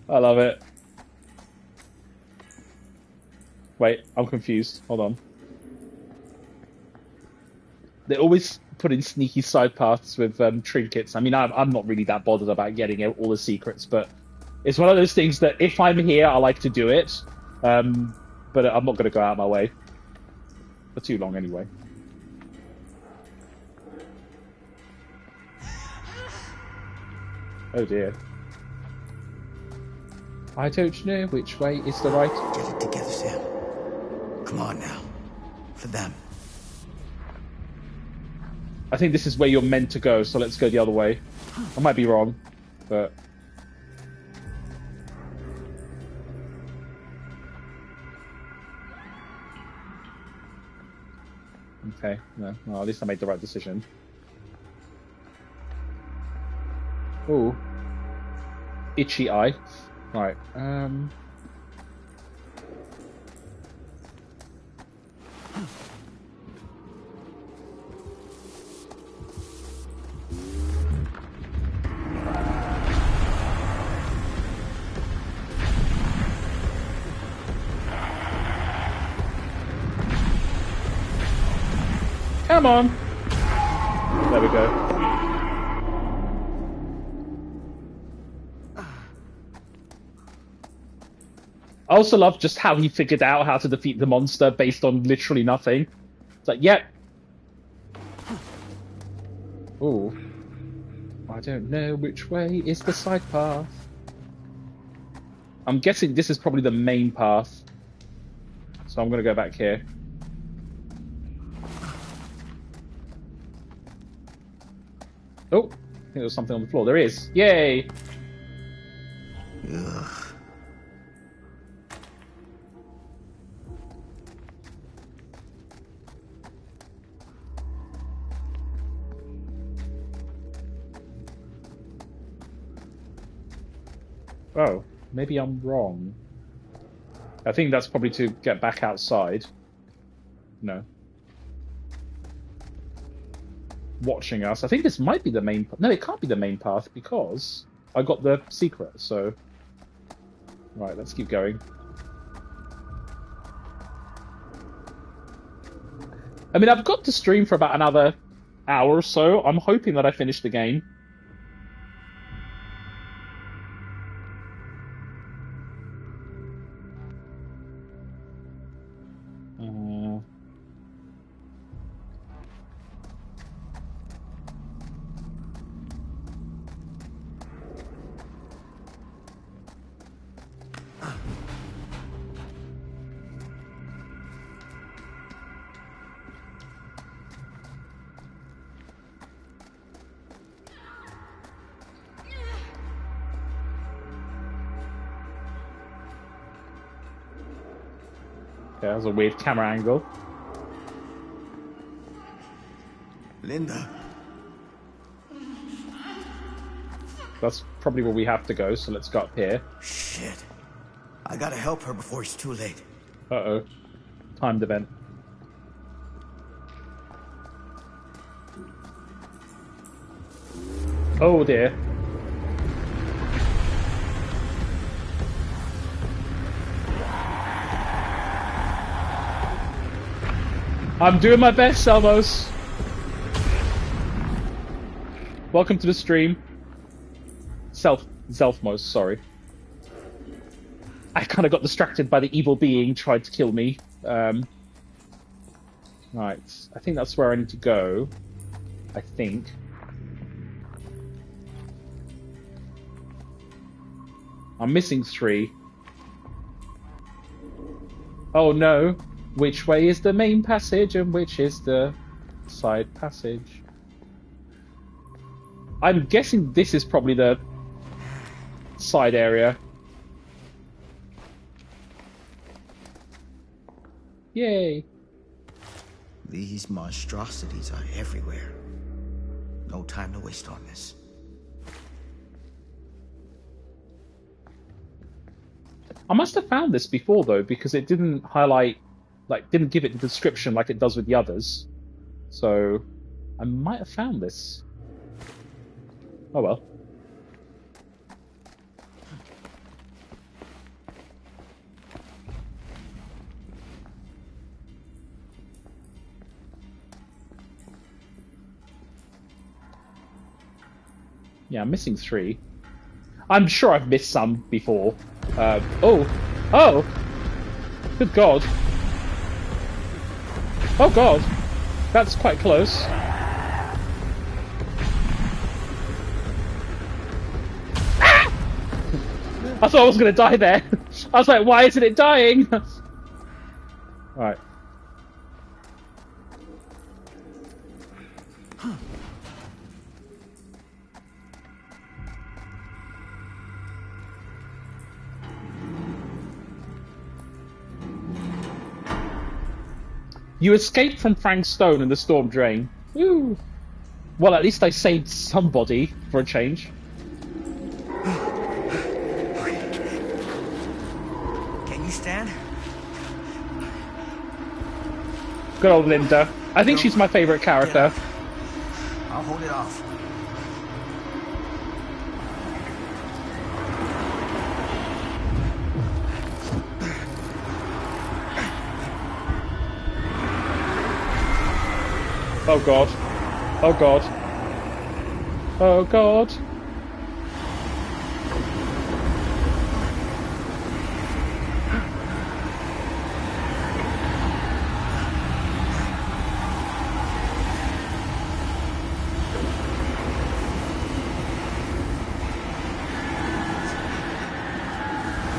A: I love it. Wait, I'm confused. Hold on. They always put in sneaky side paths with trinkets. I mean, I'm not really that bothered about getting all the secrets, but it's one of those things that if I'm here, I like to do it. But I'm not going to go out of my way for too long anyway. Oh dear. I don't know which way is the right.
H: Get it together, Sam. Come on now. For them.
A: I think this is where you're meant to go, so let's go the other way. I might be wrong, but... Okay, no, well, at least I made the right decision. Ooh. Itchy eye. Right, come on! There we go. I also love just how he figured out how to defeat the monster based on literally nothing. It's like, yep. Ooh. I don't know which way is the side path. I'm guessing this is probably the main path. So I'm going to go back here. Oh, I think there was something on the floor. There is. Yay!
H: Ugh.
A: Oh, maybe I'm wrong. I think that's probably to get back outside. No. Watching us. I think this might be the main... No, it can't be the main path because I got the secret, so... Right, let's keep going. I mean, I've got to stream for about another hour or so. I'm hoping that I finish the game. That was a weird camera angle.
H: Linda.
A: That's probably where we have to go, so let's go up here.
H: Shit. I gotta help her before it's too late.
A: Uh-oh. Timed event. Oh dear. I'm doing my best, Selmos. Welcome to the stream. Zelfmos, sorry. I kind of got distracted by the evil being tried to kill me. Right, I think that's where I need to go. I think. I'm missing 3. Oh no. Which way is the main passage and which is the side passage? I'm guessing this is probably the side area. Yay.
H: These monstrosities are everywhere. No time to waste on this.
A: I must have found this before though, because it didn't highlight, like, didn't give it the description like it does with the others. So, I might have found this. Oh well. Yeah, I'm missing 3. I'm sure I've missed some before. Oh! Good God. Oh God! That's quite close. Ah! I thought I was going to die there. I was like, why isn't it dying? Alright. You escaped from Frank Stone and the storm drain. Woo. Well, at least I saved somebody for a change.
H: Can you stand?
A: Good old Linda. I think she's my favorite character.
H: I'll hold it off.
A: Oh God. Oh God. Oh God.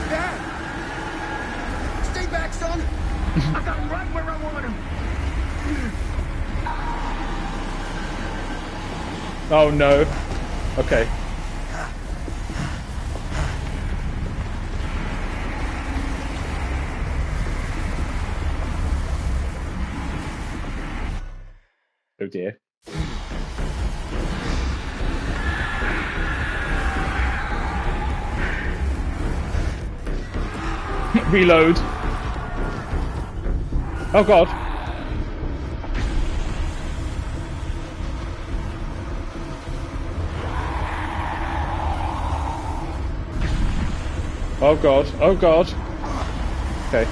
H: Dad! Stay back, son! I got him right where I want him!
A: Oh no. Okay. Oh dear. Reload. Oh God. Oh God. Oh God. Okay.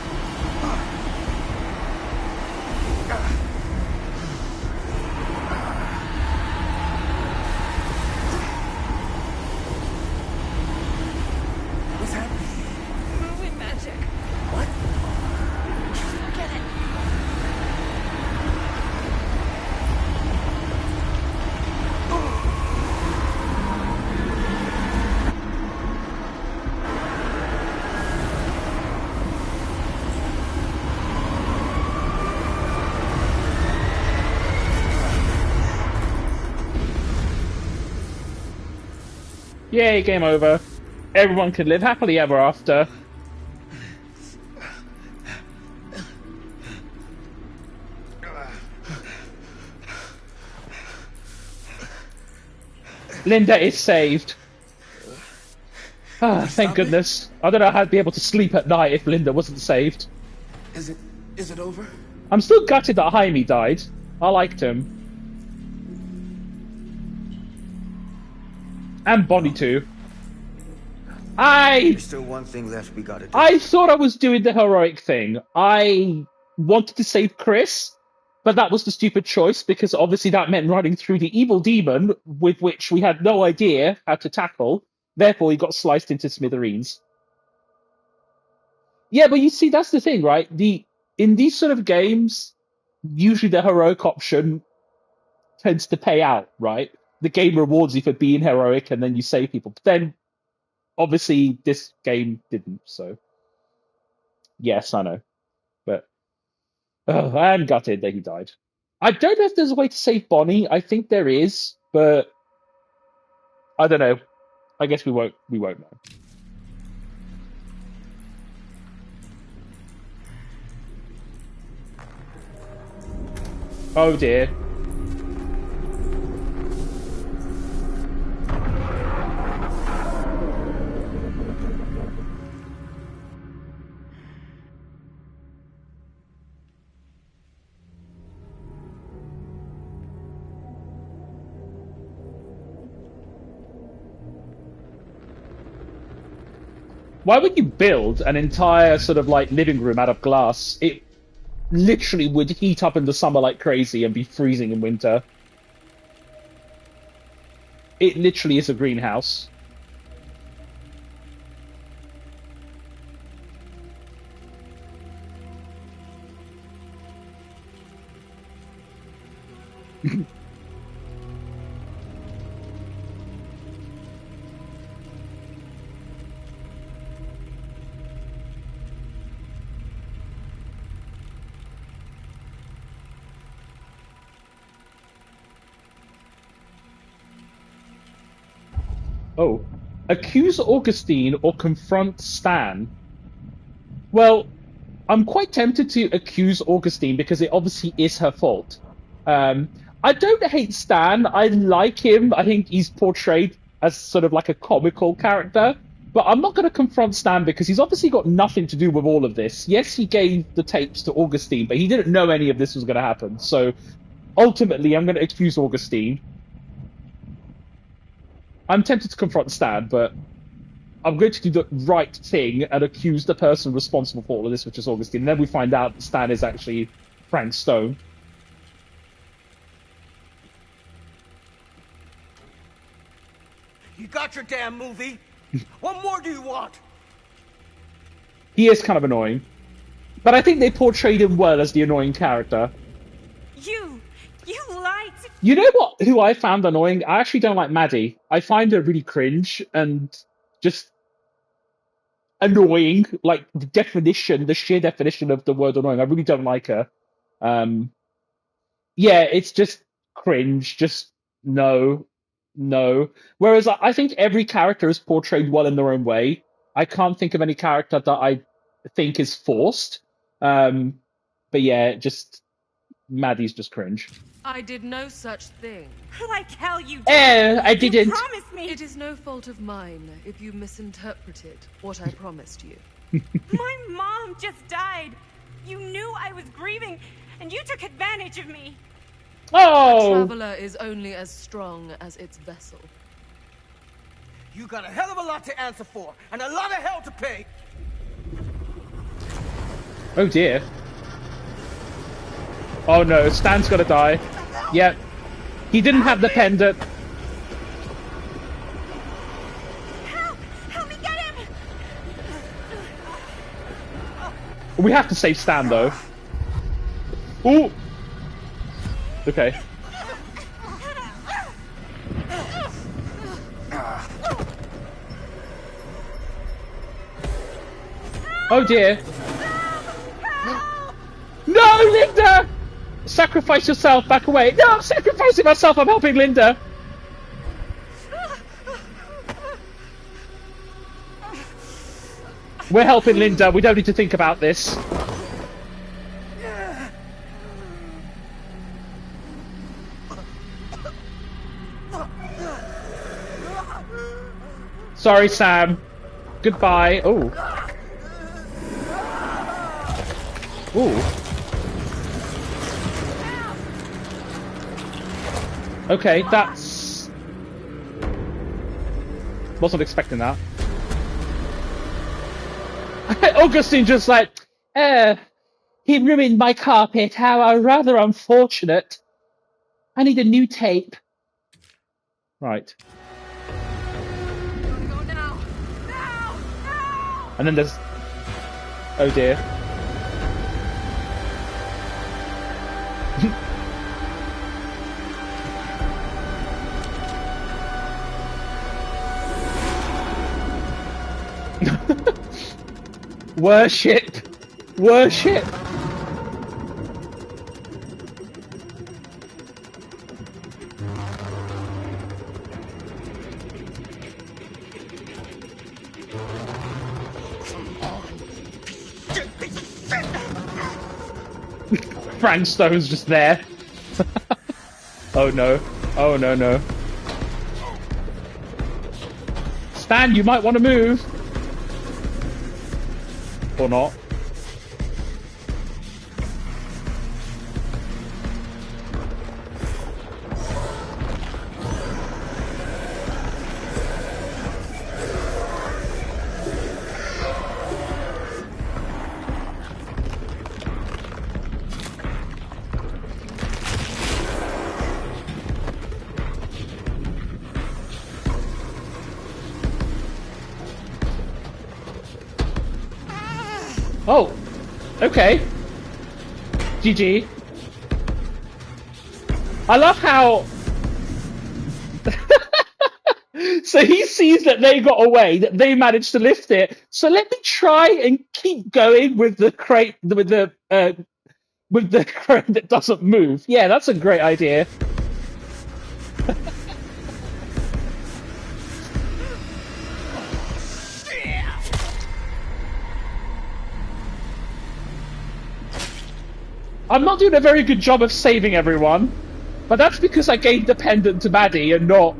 H: What's happening?
D: Moving magic.
H: What?
D: Forget it.
A: Yay, game over. Everyone can live happily ever after. Linda is saved. Ah, thank goodness. I don't know how I'd be able to sleep at night if Linda wasn't saved.
J: Is it over?
A: I'm still gutted that Jaime died. I liked him. And Bonnie too.
H: There's still one thing left we gotta do.
A: I thought I was doing the heroic thing. I wanted to save Chris, but that was the stupid choice because obviously that meant running through the evil demon with which we had no idea how to tackle. Therefore, he got sliced into smithereens. Yeah, but you see, that's the thing, right? In these sort of games, usually the heroic option tends to pay out, right? The game rewards you for being heroic and then you save people. But then obviously this game didn't. So yes, I know, but I'm gutted that he died. I don't know if there's a way to save Bonnie. I think there is, but I don't know. I guess we won't know. Oh dear. Why would you build an entire sort of like living room out of glass? It literally would heat up in the summer like crazy and be freezing in winter. It literally is a greenhouse. Oh. Accuse Augustine or confront Stan. Well, I'm quite tempted to accuse Augustine because it obviously is her fault. I don't hate Stan. I like him. I think he's portrayed as sort of like a comical character. But I'm not going to confront Stan because he's obviously got nothing to do with all of this. Yes, he gave the tapes to Augustine, but he didn't know any of this was going to happen. So ultimately, I'm going to accuse Augustine. I'm tempted to confront Stan, but I'm going to do the right thing and accuse the person responsible for all of this, which is Augustine. And then we find out that Stan is actually Frank Stone.
H: You got your damn movie. What more do you want?
A: He is kind of annoying. But I think they portrayed him well as the annoying character.
I: You lied.
A: You know what? Who I found annoying? I actually don't like Maddie. I find her really cringe and just annoying. Like the sheer definition of the word annoying. I really don't like her. Yeah, it's just cringe. Just no. Whereas I think every character is portrayed well in their own way. I can't think of any character that I think is forced. But yeah, just Maddie's just cringe.
K: I did no such thing.
I: Like hell you did.
A: I didn't.
I: You promised me.
K: It is no fault of mine if you misinterpreted what I promised you.
I: My mom just died. You knew I was grieving, and you took advantage of me.
A: Oh!
K: A traveler is only as strong as its vessel.
H: You got a hell of a lot to answer for, and a lot of hell to pay.
A: Oh dear. Oh no, Stan's gotta die. Yep. He didn't have the pendant.
I: Help me get him!
A: We have to save Stan though. Ooh! Okay. Oh dear. No, Linda! Sacrifice yourself, back away. No, I'm sacrificing myself, I'm helping Linda. We're helping Linda, we don't need to think about this. Sorry, Sam. Goodbye. Oh. Ooh. Okay, that's... Wasn't expecting that. Augustine just like, he ruined my carpet. How rather unfortunate. I need a new tape. Right. And then there's... Oh dear. Worship! Worship! Frank Stone's just there. Oh no. Oh no, no. Stan, you might want to move. Or not. Oh, okay. GG. I love how... So he sees that they got away, that they managed to lift it. So let me try and keep going with the crate, with the crate that doesn't move. Yeah, that's a great idea. I'm not doing a very good job of saving everyone, but that's because I gave the pendant to Maddie and not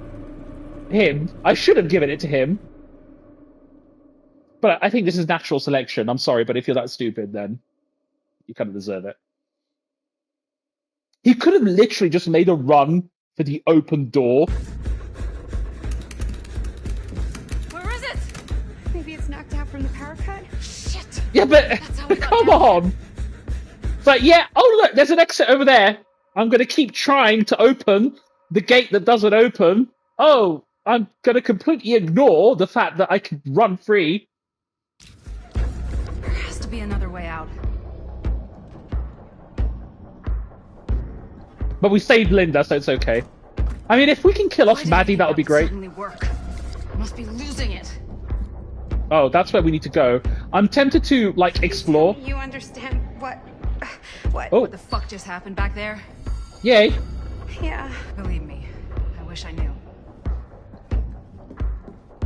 A: him. I should have given it to him. But I think this is natural selection. I'm sorry, but if you're that stupid, then you kind of deserve it. He could have literally just made a run for the open door.
I: Where is it?
F: Maybe it's knocked out from the power cut?
I: Shit!
A: Yeah, but come on! But yeah, oh look, there's an exit over there. I'm going to keep trying to open the gate that doesn't open. Oh, I'm going to completely ignore the fact that I can run free.
B: There has to be another way out.
A: But we saved Linda, so it's okay. I mean, if we can kill off Maddie, that would be great.
B: Suddenly work. I must be losing it.
A: Oh, that's where we need to go. I'm tempted to, like, explore.
F: You understand what?
A: Oh.
B: What the fuck just happened back there?
A: Yay.
F: Yeah.
B: Believe me, I wish I knew.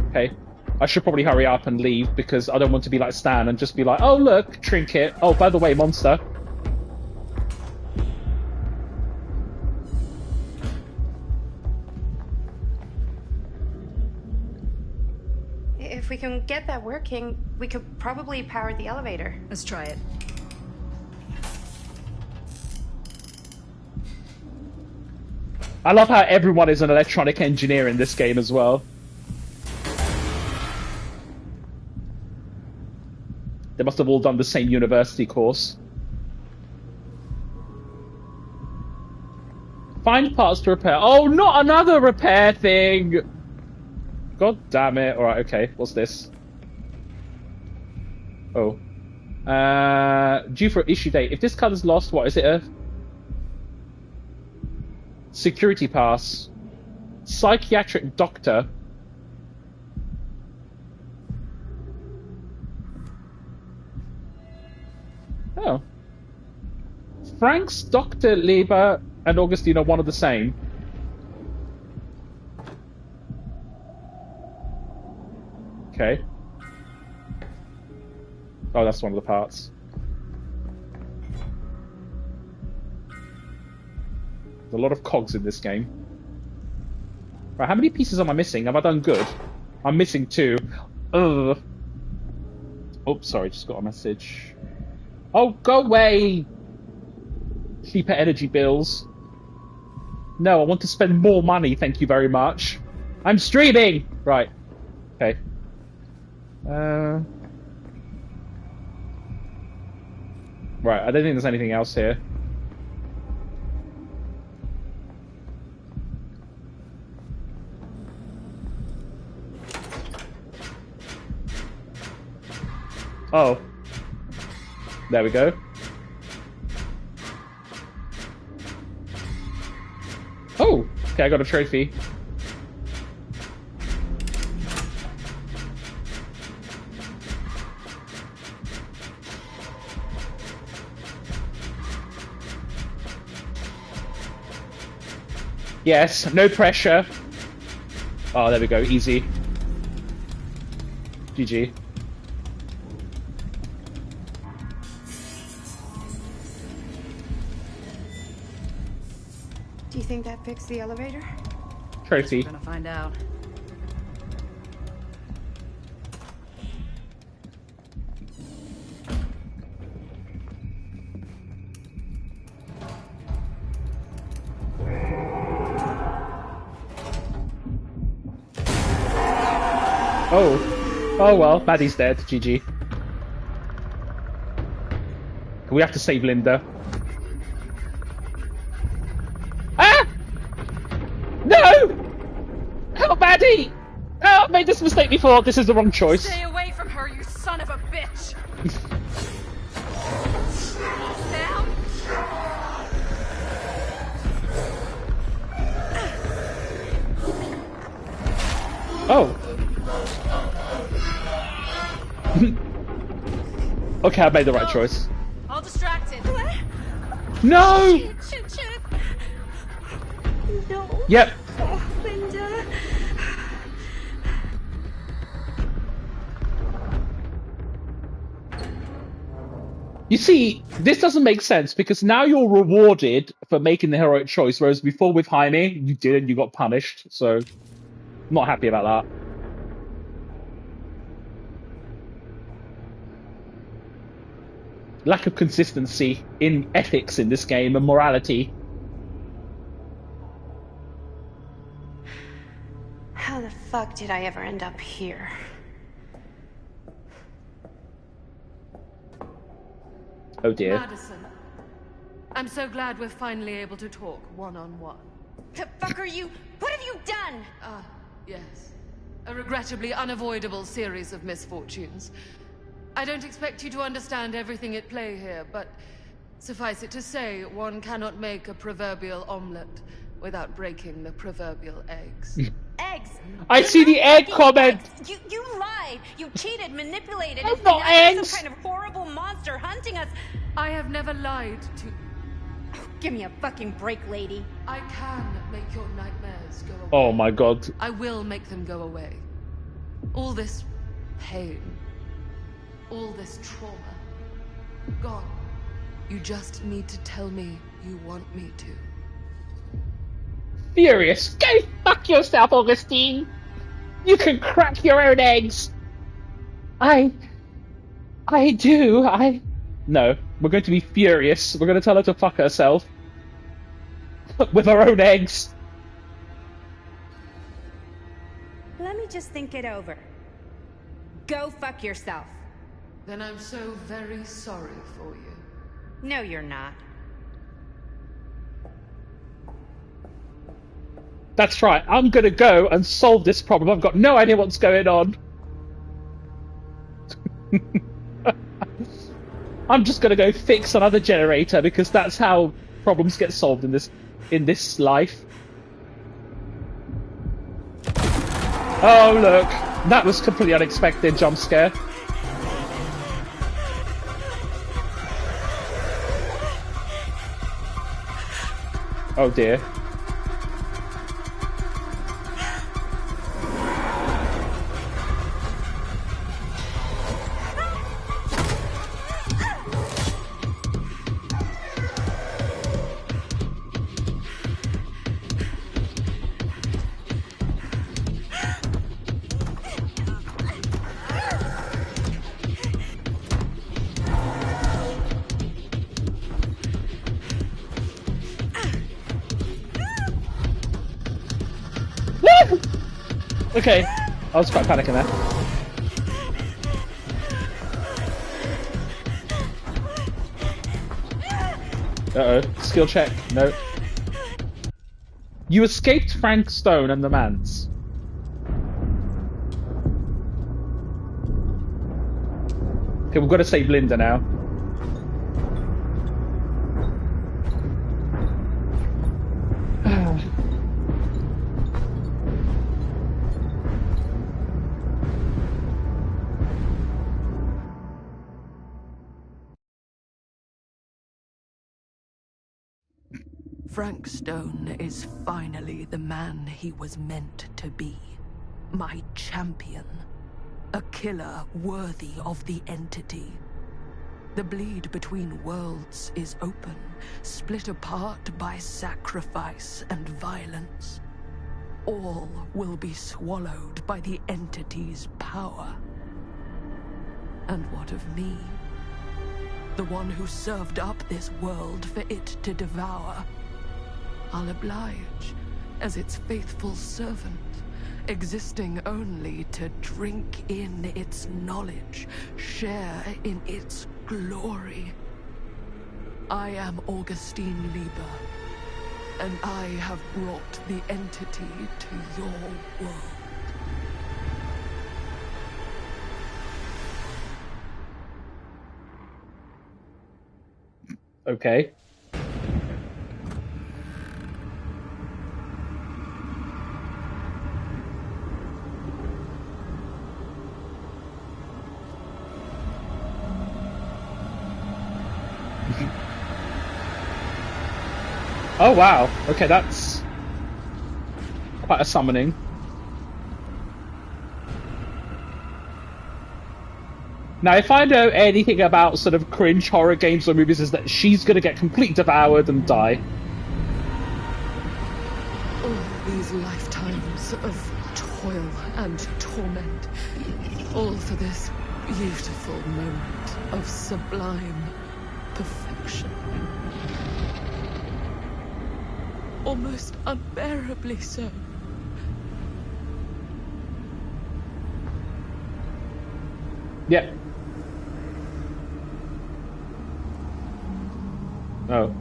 A: Okay. I should probably hurry up and leave because I don't want to be like Stan and just be like, oh look, trinket. Oh, by the way, monster.
F: If we can get that working, we could probably power the elevator.
B: Let's try it.
A: I love how everyone is an electronic engineer in this game as well. They must have all done the same university course. Find parts to repair. Oh, not another repair thing! God damn it. Alright, okay. What's this? Oh. Due for issue date. If this card is lost, what is it? A security pass. Psychiatric doctor. Oh. Frank's Dr. Lieber and Augustine are one of the same. Okay. Oh, that's one of the parts. There's a lot of cogs in this game. Right, how many pieces am I missing? Have I done good? I'm missing 2. Ugh. Oh, sorry, just got a message. Oh, go away! Cheaper energy bills. No, I want to spend more money, thank you very much. I'm streaming! Right. Okay. Right, I don't think there's anything else here. Oh. There we go. Oh! Okay, I got a trophy. Yes, no pressure. Oh, there we go. Easy. GG.
F: Do you think that fixed the elevator?
A: Trophy.
B: We're gonna find out.
A: Oh. Oh well, Maddie's dead. GG. We have to save Linda. Ah! No! Help, Maddie! Oh, I made this mistake before. This is the wrong choice.
B: Stay away from her, you son of a bitch! Sam?
A: Oh. Okay, I made the right choice.
B: All distracted.
A: No!
F: Shit. No.
A: Yep.
F: Oh, Linda.
A: You see, this doesn't make sense because now you're rewarded for making the heroic choice, whereas before with Jaime, you didn't, you got punished. So, I'm not happy about that. Lack of consistency in ethics in this game and morality.
F: How the fuck did I ever end up here?
A: Oh dear.
K: Madison, I'm so glad we're finally able to talk one-on-one.
I: The fuck are you? What have you done?
K: Ah, yes. A regrettably unavoidable series of misfortunes. I don't expect you to understand everything at play here, but suffice it to say, one cannot make a proverbial omelette without breaking the proverbial eggs.
I: Eggs.
A: I see the egg comment!
I: You lied! You cheated, manipulated,
A: That's
I: and
A: not
I: now you're
A: eggs.
I: some kind of horrible monster hunting us.
K: I have never lied to...
I: Oh, give me a fucking break, lady.
K: I can make your nightmares go away.
A: Oh my god.
K: I will make them go away. All this pain, all this trauma, gone. You just need to tell me you want me to.
A: Furious. Go fuck yourself, Augustine. You can crack your own eggs. I do. No, we're going to be furious. We're going to tell her to fuck herself. With her own eggs.
I: Let me just think it over. Go fuck yourself.
K: Then I'm so very sorry for you.
I: No, you're not.
A: That's right. I'm going to go and solve this problem. I've got no idea what's going on. I'm just going to go fix another generator because that's how problems get solved in this life. Oh, look. That was completely unexpected jump scare. Oh dear. Okay, I was quite panicking there. Uh-oh, skill check, no. You escaped Frank Stone and the Mans. Okay, we've got to save Linda now.
G: Frank Stone is finally the man he was meant to be. My champion. A killer worthy of the entity. The bleed between worlds is open, split apart by sacrifice and violence. All will be swallowed by the entity's power. And what of me? The one who served up this world for it to devour. I'll oblige as its faithful servant, existing only to drink in its knowledge, share in its glory. I am Augustine Lieber, and I have brought the entity to your world.
A: Okay. Oh wow, okay, that's quite a summoning. Now, if I know anything about sort of cringe horror games or movies, is that she's gonna get completely devoured and die.
G: All these lifetimes of toil and torment, all for this beautiful moment of sublime perfection. Almost unbearably so.
A: Yep. Oh.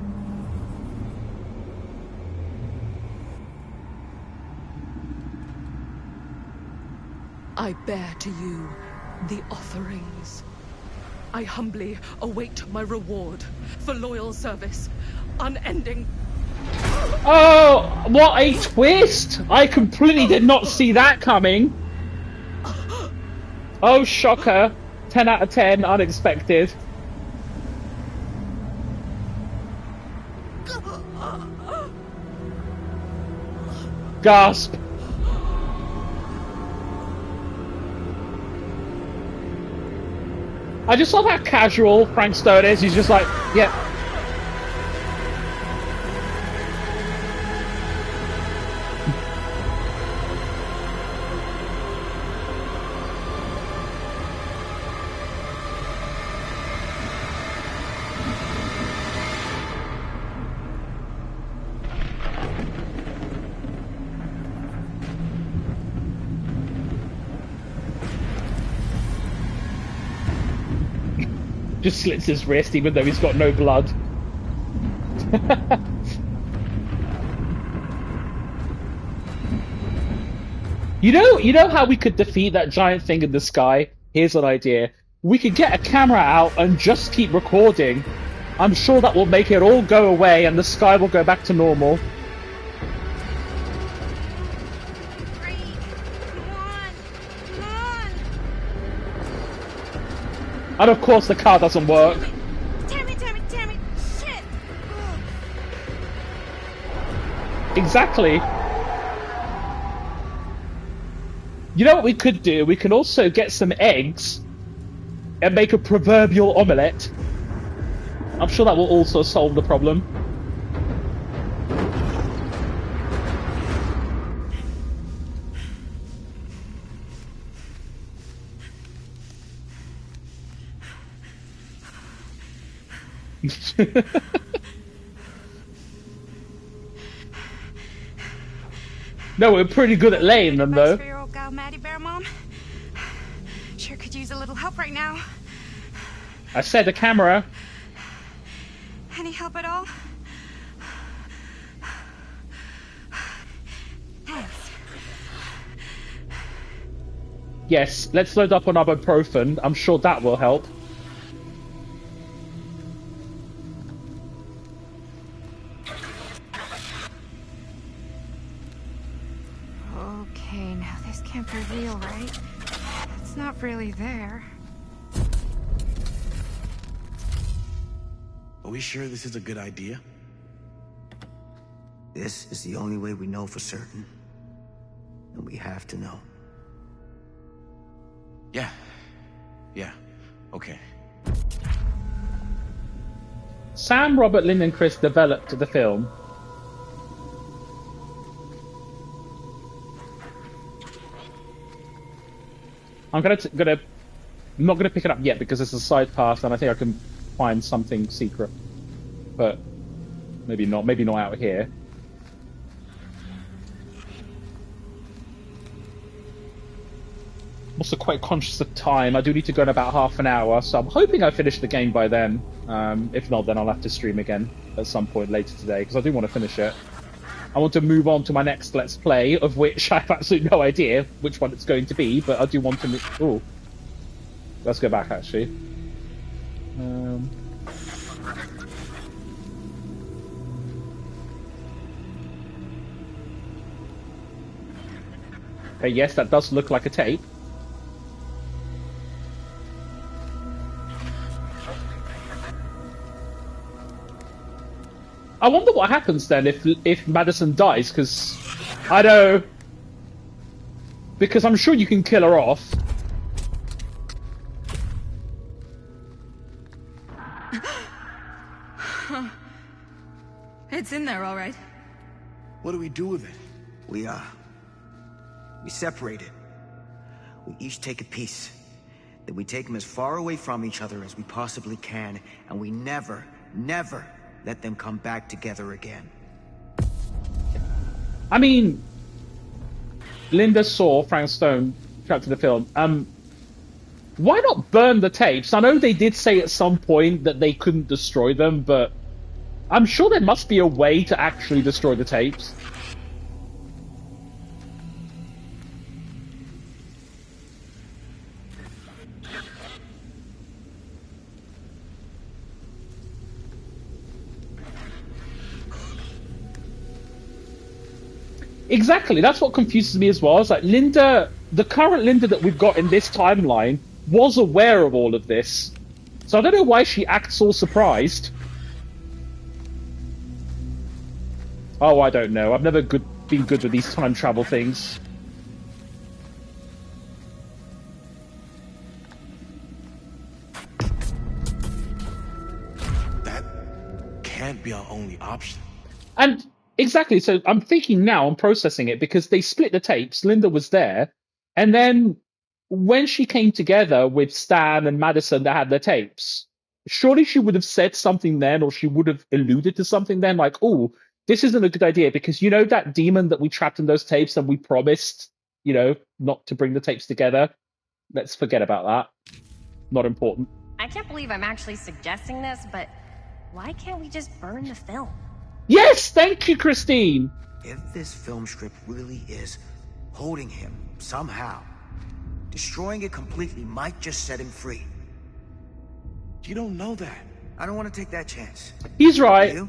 G: I bear to you the offerings. I humbly await my reward for loyal service, unending.
A: Oh, what a twist! I completely did not see that coming. Oh, shocker. 10 out of 10, unexpected. Gasp. I just love how casual Frank Stone is. He's just like, yeah. Just slits his wrist even though he's got no blood. You know how we could defeat that giant thing in the sky? Here's an idea. We could get a camera out and just keep recording. I'm sure that will make it all go away and the sky will go back to normal. And of course the car doesn't work.
I: Damn it, shit!
A: Exactly. You know what we could do? We can also get some eggs and make a proverbial omelette. I'm sure that will also solve the problem. No, we're pretty good at laying them, though.
F: For your old gal, Maddie Bear Mom. Sure could use a little help right now.
A: I said a camera.
F: Any help at all? Thanks.
A: Yes, let's load up on ibuprofen. I'm sure that will help.
F: Okay, now this can't be real, right? It's not really there.
J: Are we sure this is a good idea?
H: This is the only way we know for certain. And we have to know.
J: Yeah. Yeah. Okay.
A: Sam, Robert, Lynn, and Chris developed the film. I'm not gonna pick it up yet because it's a side path, and I think I can find something secret. But maybe not. Maybe not out here. I'm also quite conscious of time. I do need to go in about half an hour, so I'm hoping I finish the game by then. If not, then I'll have to stream again at some point later today, because I do want to finish it. I want to move on to my next Let's Play, of which I have absolutely no idea which one it's going to be, but I do want to... Ooh. Let's go back, actually. Okay, yes, that does look like a tape. I wonder what happens then if Madison dies, because I know... Because I'm sure you can kill her off.
B: It's in there, all right.
J: What do we do with it?
H: We separate it. We each take a piece. Then we take them as far away from each other as we possibly can, and we never, never let them come back together again.
A: I mean, Linda saw Frank Stone trapped in the film. Why not burn the tapes? I know they did say at some point that they couldn't destroy them, but I'm sure there must be a way to actually destroy the tapes. Exactly, that's what confuses me as well. It's like Linda, the current Linda that we've got in this timeline, was aware of all of this. So I don't know why she acts all surprised. Oh, I don't know. I've never been good with these time travel things.
J: That can't be our only option.
A: And exactly, so I'm thinking now, I'm processing it, because they split the tapes, Linda was there, and then when she came together with Stan and Madison that had their tapes, surely she would have said something then, or she would have alluded to something then, like, oh, this isn't a good idea, because you know that demon that we trapped in those tapes and we promised, you know, not to bring the tapes together? Let's forget about that. Not important.
D: I can't believe I'm actually suggesting this, but why can't we just burn the film?
A: Yes, thank you, Christine!
H: If this film strip really is holding him somehow, destroying it completely might just set him free.
J: You don't know that.
H: I don't want to take that chance.
A: He's right.
H: You?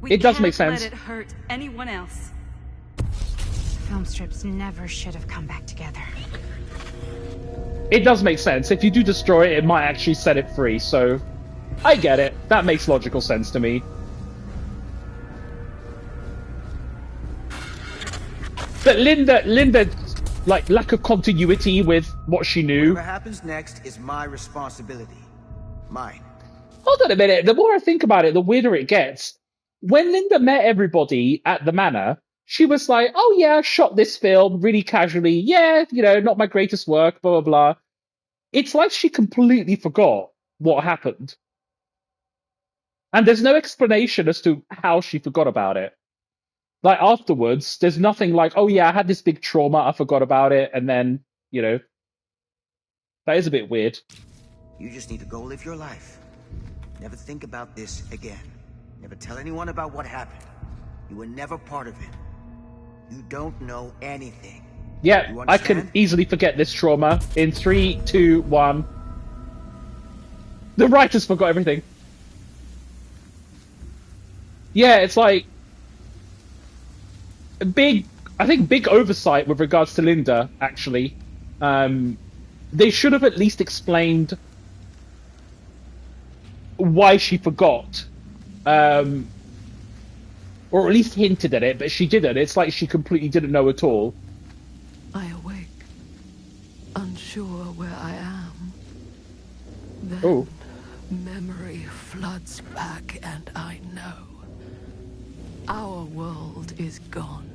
A: It does make sense.
B: Let it hurt anyone else.
F: Film strips never should have come back together.
A: It does make sense. If you do destroy it, it might actually set it free, so I get it. That makes logical sense to me. But Linda, like, lack of continuity with what she knew.
H: Whatever happens next is my responsibility. Mine.
A: Hold on a minute. The more I think about it, the weirder it gets. When Linda met everybody at the manor, she was like, oh yeah, I shot this film really casually. Yeah, you know, not my greatest work, blah, blah, blah. It's like she completely forgot what happened. And there's no explanation as to how she forgot about it. Like, afterwards, there's nothing like, oh yeah, I had this big trauma, I forgot about it, and then, you know. That is a bit weird.
H: You just need to go live your life. Never think about this again. Never tell anyone about what happened. You were never part of it. You don't know anything.
A: Yeah, I can easily forget this trauma. In 3, 2, 1. The writers forgot everything. Yeah, it's like... big oversight with regards to Linda, actually. They should have at least explained why she forgot. or at least hinted at it, but she didn't. It's like she completely didn't know at all.
G: I awake, unsure where I am. Then
A: Oh.
G: memory floods back, and I know. Our world is gone.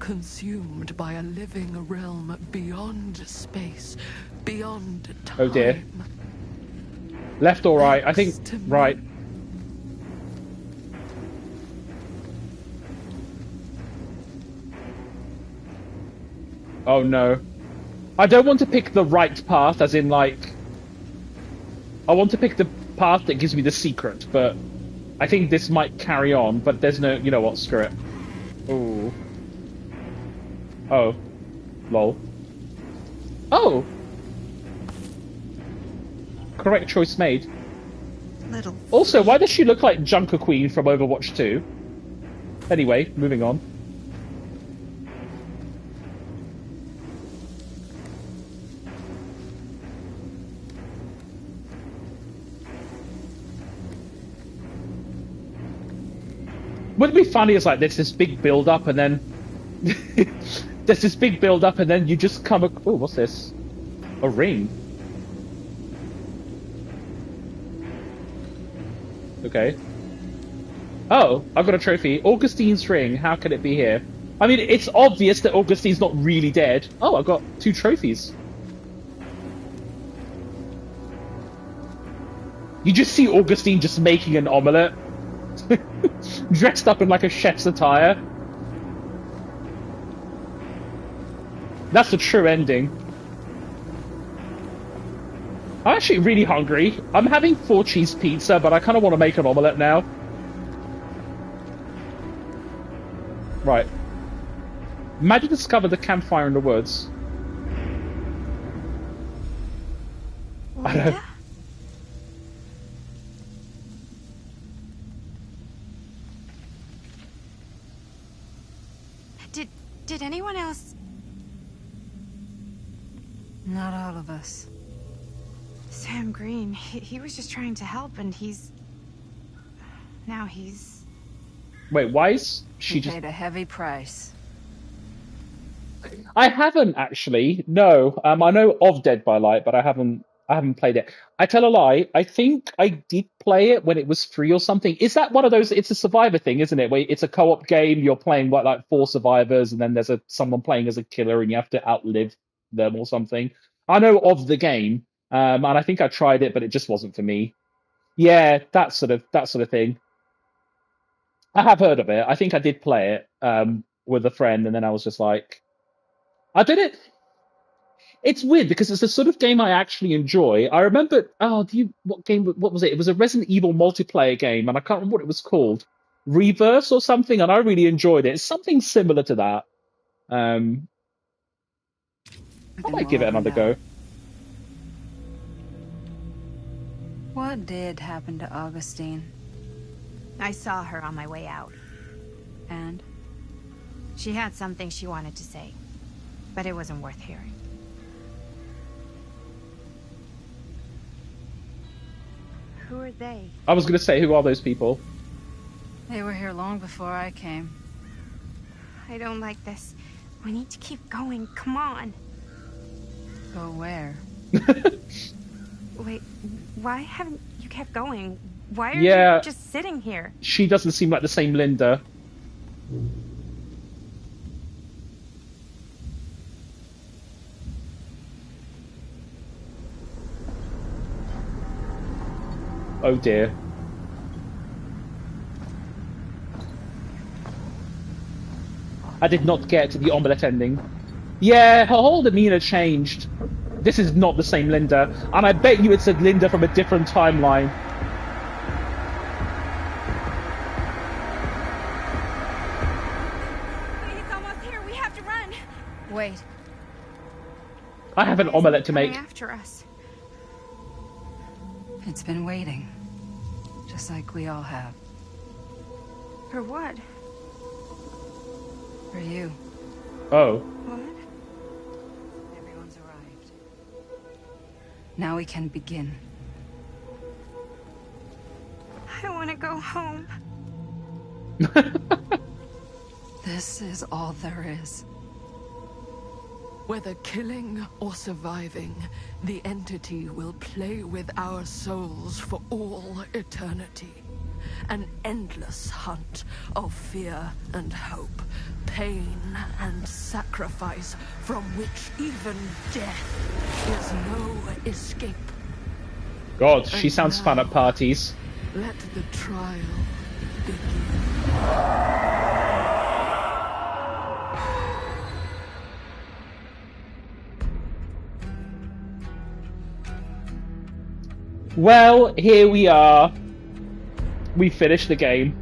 G: Consumed by a living realm beyond space, beyond time.
A: Oh dear. Left or right? I think right. Oh no. I don't want to pick the right path, as in like... I want to pick the path that gives me the secret, but I think this might carry on, but there's no... You know what, screw it. Ooh. Oh. Lol. Oh! Correct choice made.
B: Little.
A: Also, why does she look like Junker Queen from Overwatch 2? Anyway, moving on. Wouldn't it be funny is like there's this big build up and then there's this big build up and then you just come oh, what's this? A ring. Okay. Oh, I've got a trophy. Augustine's ring. How can it be here? I mean, it's obvious that Augustine's not really dead. Oh, I've got 2 trophies. You just see Augustine just making an omelette. Dressed up in like a chef's attire. That's the true ending. I'm actually really hungry. I'm having 4 cheese pizza, but I kind of want to make an omelette now. Right. Maddie discovered the campfire in the woods. I don't know.
F: Did anyone else?
B: Not all of us.
F: Sam Green, he was just trying to help, and now he's...
A: Wait, why is she
B: He
A: just...
B: paid a heavy price.
A: I haven't actually. No, I know of Dead by Light, but I haven't played it. I tell a lie. I think I did play it when it was free or something. Is that one of those? It's a survivor thing, isn't it? Where it's a co-op game. You're playing like 4 survivors, and then there's someone playing as a killer, and you have to outlive them or something. I know of the game, and I think I tried it, but it just wasn't for me. Yeah, that sort of thing. I have heard of it. I think I did play it with a friend, and then I was just like, I did it. It's weird because it's the sort of game I actually enjoy. I remember, what was it? It was a Resident Evil multiplayer game, and I can't remember what it was called. Reverse or something, and I really enjoyed it. It's something similar to that. I might give it another go.
B: What did happen to Augustine?
F: I saw her on my way out.
B: And?
F: She had something she wanted to say, but it wasn't worth hearing. Who are they?
A: I was going to say, who are those people?
B: They were here long before I came.
F: I don't like this. We need to keep going. Come on.
B: Go where?
F: Wait, why haven't you kept going? Why are you just sitting here?
A: She doesn't seem like the same Linda. Oh dear. I did not get the omelette ending. Yeah, her whole demeanor changed. This is not the same Linda. And I bet you it's a Linda from a different timeline.
I: It's almost here. We have to run.
B: Wait.
A: I have an omelette to make.
F: After us.
B: It's been waiting. Just like we all have.
F: For what?
B: For you.
A: Oh.
F: What?
B: Everyone's arrived. Now we can begin.
F: I want to go home.
B: This is all there is.
G: Whether killing or surviving, the entity will play with our souls for all eternity. An endless hunt of fear and hope, pain and sacrifice, from which even death is no escape.
A: God, she sounds fun at parties.
G: Let the trial begin.
A: Well, here we are. We finished the game.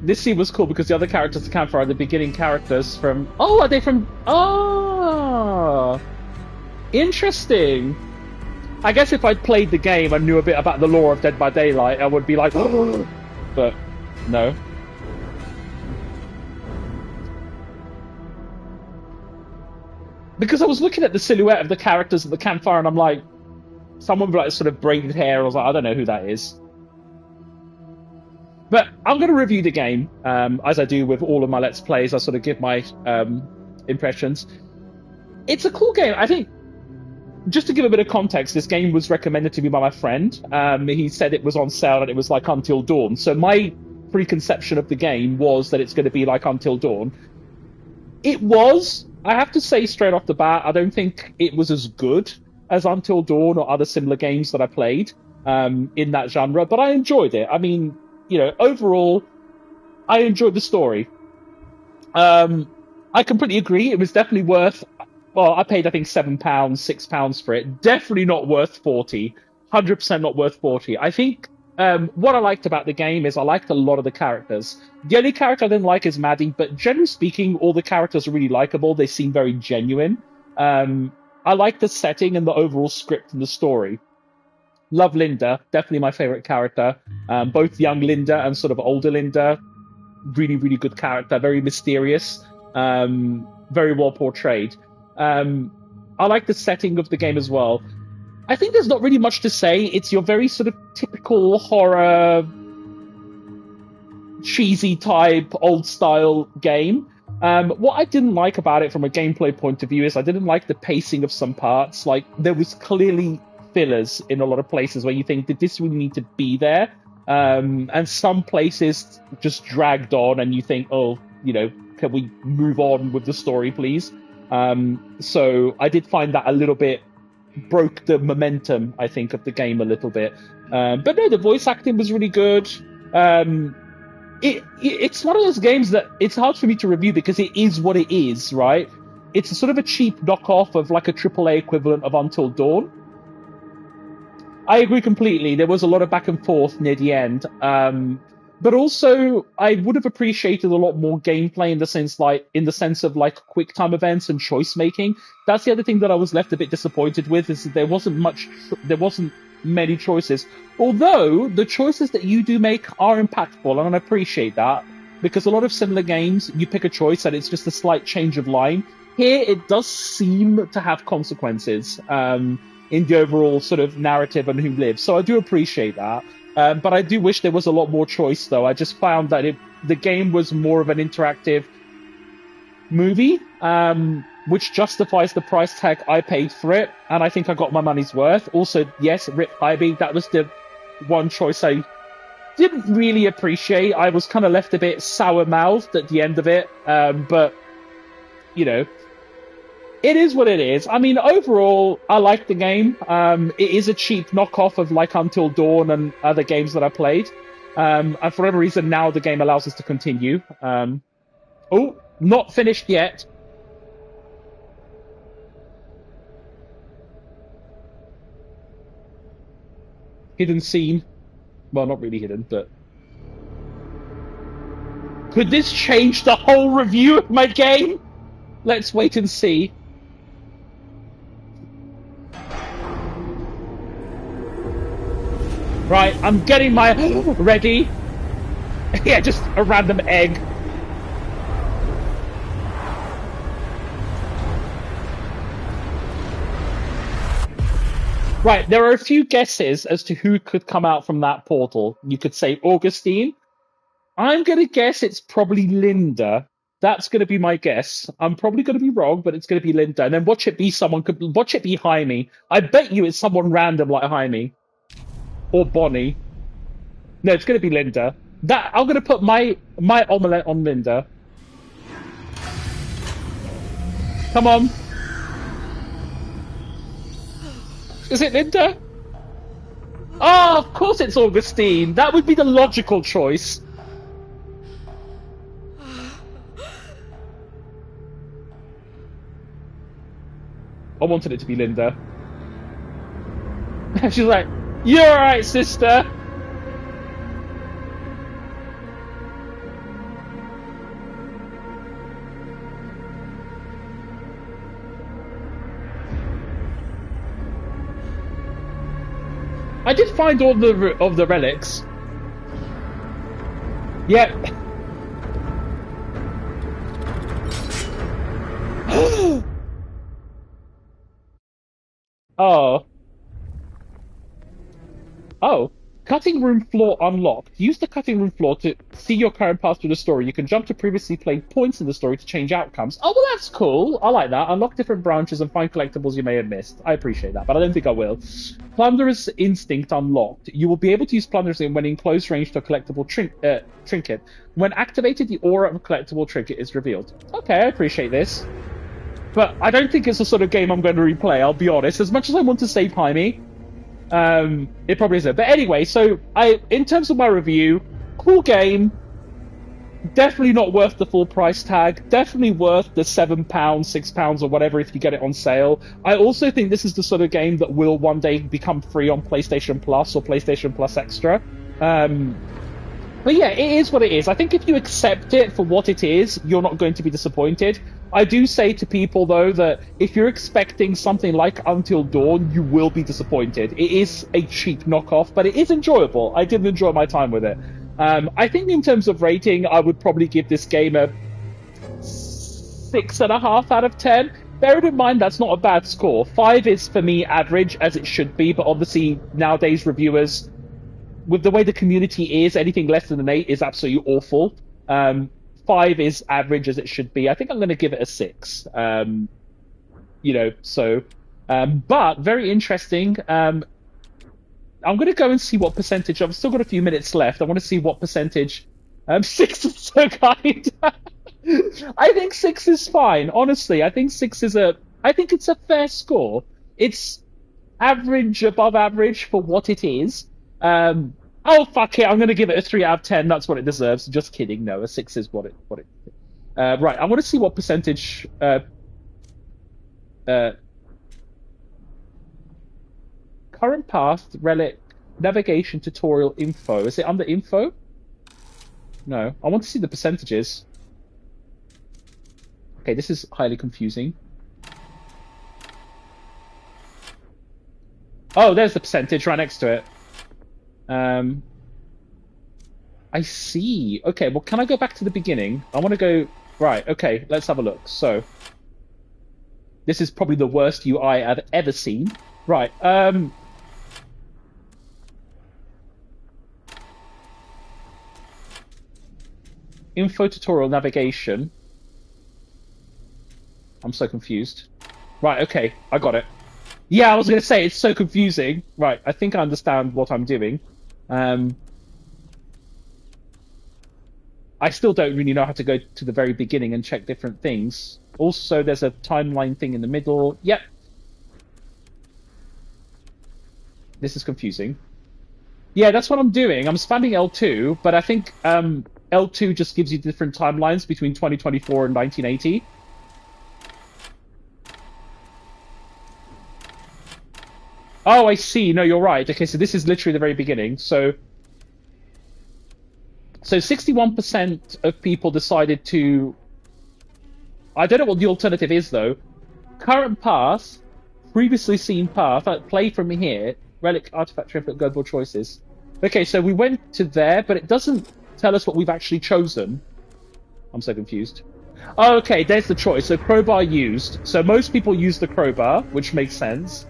A: This scene was cool because the other characters to camp are the beginning characters from... Oh, are they from... Oh! Interesting. I guess if I'd played the game and knew a bit about the lore of Dead by Daylight, I would be like... Oh! But, no. Because I was looking at the silhouette of the characters at the campfire and I'm like... Someone with like sort of braided hair, I was like, I don't know who that is. But I'm going to review the game, as I do with all of my Let's Plays. I sort of give my impressions. It's a cool game. I think, just to give a bit of context, this game was recommended to me by my friend. He said it was on sale and it was like Until Dawn. So my preconception of the game was that it's going to be like Until Dawn. It was. I have to say straight off the bat, I don't think it was as good as Until Dawn or other similar games that I played in that genre, but I enjoyed it. I mean, you know, overall, I enjoyed the story. I completely agree. It was definitely worth... Well, I paid, I think, £7, £6 for it. Definitely not worth 40. 100% not worth 40. I think what I liked about the game is I liked a lot of the characters. The only character I didn't like is Maddie, but generally speaking, all the characters are really likable. They seem very genuine. I like the setting and the overall script and the story. Love Linda, definitely my favorite character. Both young Linda and sort of older Linda, really, really good character. Very mysterious, very well portrayed. I like the setting of the game as well. I think there's not really much to say. It's your very sort of typical horror, cheesy type, old style game. What I didn't like about it from a gameplay point of view is I didn't like the pacing of some parts. Like, there was clearly fillers in a lot of places where you think, did this really need to be there? And some places just dragged on and you think, oh, you know, can we move on with the story, please? So I did find that a little bit broke the momentum, I think, of the game a little bit. But no, the voice acting was really good. It's one of those games that it's hard for me to review because it is what it is, right? It's a sort of a cheap knockoff of like a AAA equivalent of Until Dawn. I agree completely. There was a lot of back and forth near the end. But also, I would have appreciated a lot more gameplay in the sense of like quick time events and choice making. That's the other thing that I was left a bit disappointed with, is that there wasn't many choices. Although the choices that you do make are impactful, and I appreciate that, because a lot of similar games, you pick a choice and it's just a slight change of line. Here, it does seem to have consequences in the overall sort of narrative and who lives. So I do appreciate that. But I do wish there was a lot more choice, though. I just found that the game was more of an interactive movie, which justifies the price tag I paid for it, and I think I got my money's worth. Also, yes, Rip Hybe, that was the one choice I didn't really appreciate. I was kind of left a bit sour-mouthed at the end of it, but, you know, it is what it is. I mean, overall, I like the game. It is a cheap knockoff of like Until Dawn and other games that I played. And for whatever reason, now the game allows us to continue. Oh, not finished yet. Hidden scene. Well, not really hidden, but... Could this change the whole review of my game? Let's wait and see. Right, I'm getting my ready. Yeah, just a random egg. Right, there are a few guesses as to who could come out from that portal. You could say Augustine, I'm going to guess it's probably Linda. That's going to be my guess. I'm probably going to be wrong, but it's going to be Linda. And then watch it be watch it be Jaime. I bet you it's someone random like Jaime. Or Bonnie. No, it's going to be Linda. I'm going to put my omelette on Linda. Come on. Is it Linda? Oh, of course it's Augustine. That would be the logical choice. I wanted it to be Linda. She's like, "You're alright, sister." I did find all of the relics. Yep. Oh. Oh. Cutting room floor unlocked. Use the cutting room floor to see your current path through the story. You can jump to previously played points in the story to change outcomes. Oh, well, that's cool. I like that. Unlock different branches and find collectibles you may have missed. I appreciate that, but I don't think I will. Plunderer's Instinct unlocked. You will be able to use Plunderer's Instinct when in close range to a collectible trinket. When activated, the aura of a collectible trinket is revealed. Okay, I appreciate this. But I don't think it's the sort of game I'm going to replay, I'll be honest. As much as I want to save Jaime, it probably isn't. But anyway, so in terms of my review, cool game. Definitely not worth the full price tag. Definitely worth the £7, £6 or whatever if you get it on sale. I also think this is the sort of game that will one day become free on PlayStation Plus or PlayStation Plus Extra. But yeah, it is what it is. I think if you accept it for what it is, you're not going to be disappointed. I do say to people, though, that if you're expecting something like Until Dawn, you will be disappointed. It is a cheap knockoff, but it is enjoyable. I did enjoy my time with it. I think in terms of rating, I would probably give this game a 6.5 out of 10. Bearing in mind, that's not a bad score. 5 is, for me, average, as it should be, but obviously, nowadays, reviewers, with the way the community is, anything less than an 8 is absolutely awful. 5 is average, as it should be. I think I'm going to give it a 6. But very interesting. I'm going to go and see what percentage. I've still got a few minutes left. I want to see what percentage. 6 is so kind. I think 6 is fine. Honestly, I think 6 is I think it's a fair score. It's average, above average for what it is. Oh, fuck it. I'm going to give it a 3 out of 10. That's what it deserves. Just kidding. No, a 6 is what it. Right. I want to see what percentage. Current path, relic, navigation, tutorial, info. Is it under info? No. I want to see the percentages. Okay, this is highly confusing. Oh, there's the percentage right next to it. I see. Okay, well, can I go back to the beginning? I want to go... Right, okay, let's have a look. So, this is probably the worst UI I've ever seen. Right, info, tutorial, navigation. I'm so confused. Right, okay, I got it. Yeah, I was going to say, it's so confusing. Right, I think I understand what I'm doing. I still don't really know how to go to the very beginning and check different things. Also, there's a timeline thing in the middle. Yep. This is confusing. Yeah, that's what I'm doing. I'm spamming L2, but I think L2 just gives you different timelines between 2024 and 1980. Oh, I see. No, you're right. Okay, so this is literally the very beginning. So 61% of people decided to... I don't know what the alternative is, though. Current path, previously seen path, play from here, relic, artifact, triplet, global choices. Okay, so we went to there, but it doesn't tell us what we've actually chosen. I'm so confused. Oh, okay, there's the choice. So crowbar used. So most people use the crowbar, which makes sense.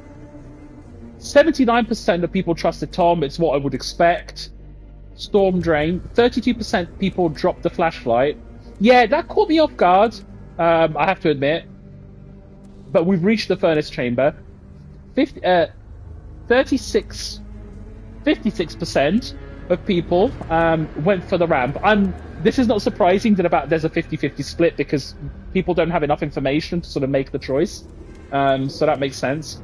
A: 79% of people trusted Tom. It's what I would expect. Storm drain. 32% people dropped the flashlight. Yeah, that caught me off guard. I have to admit. But we've reached the furnace chamber. 56% of people went for the ramp. This is not surprising that there's a 50-50 split because people don't have enough information to sort of make the choice. So that makes sense.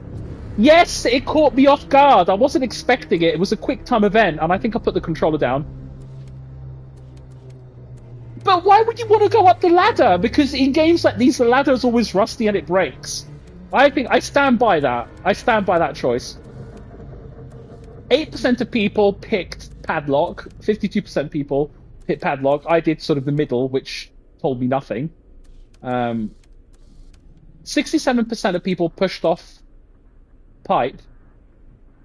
A: Yes, it caught me off guard. I wasn't expecting it. It was a quick time event, and I think I put the controller down. But why would you want to go up the ladder? Because in games like these, the ladder is always rusty and it breaks. I stand by that. I stand by that choice. 8% of people picked padlock. 52% people picked padlock. I did sort of the middle, which told me nothing. 67% of people pushed off pipe.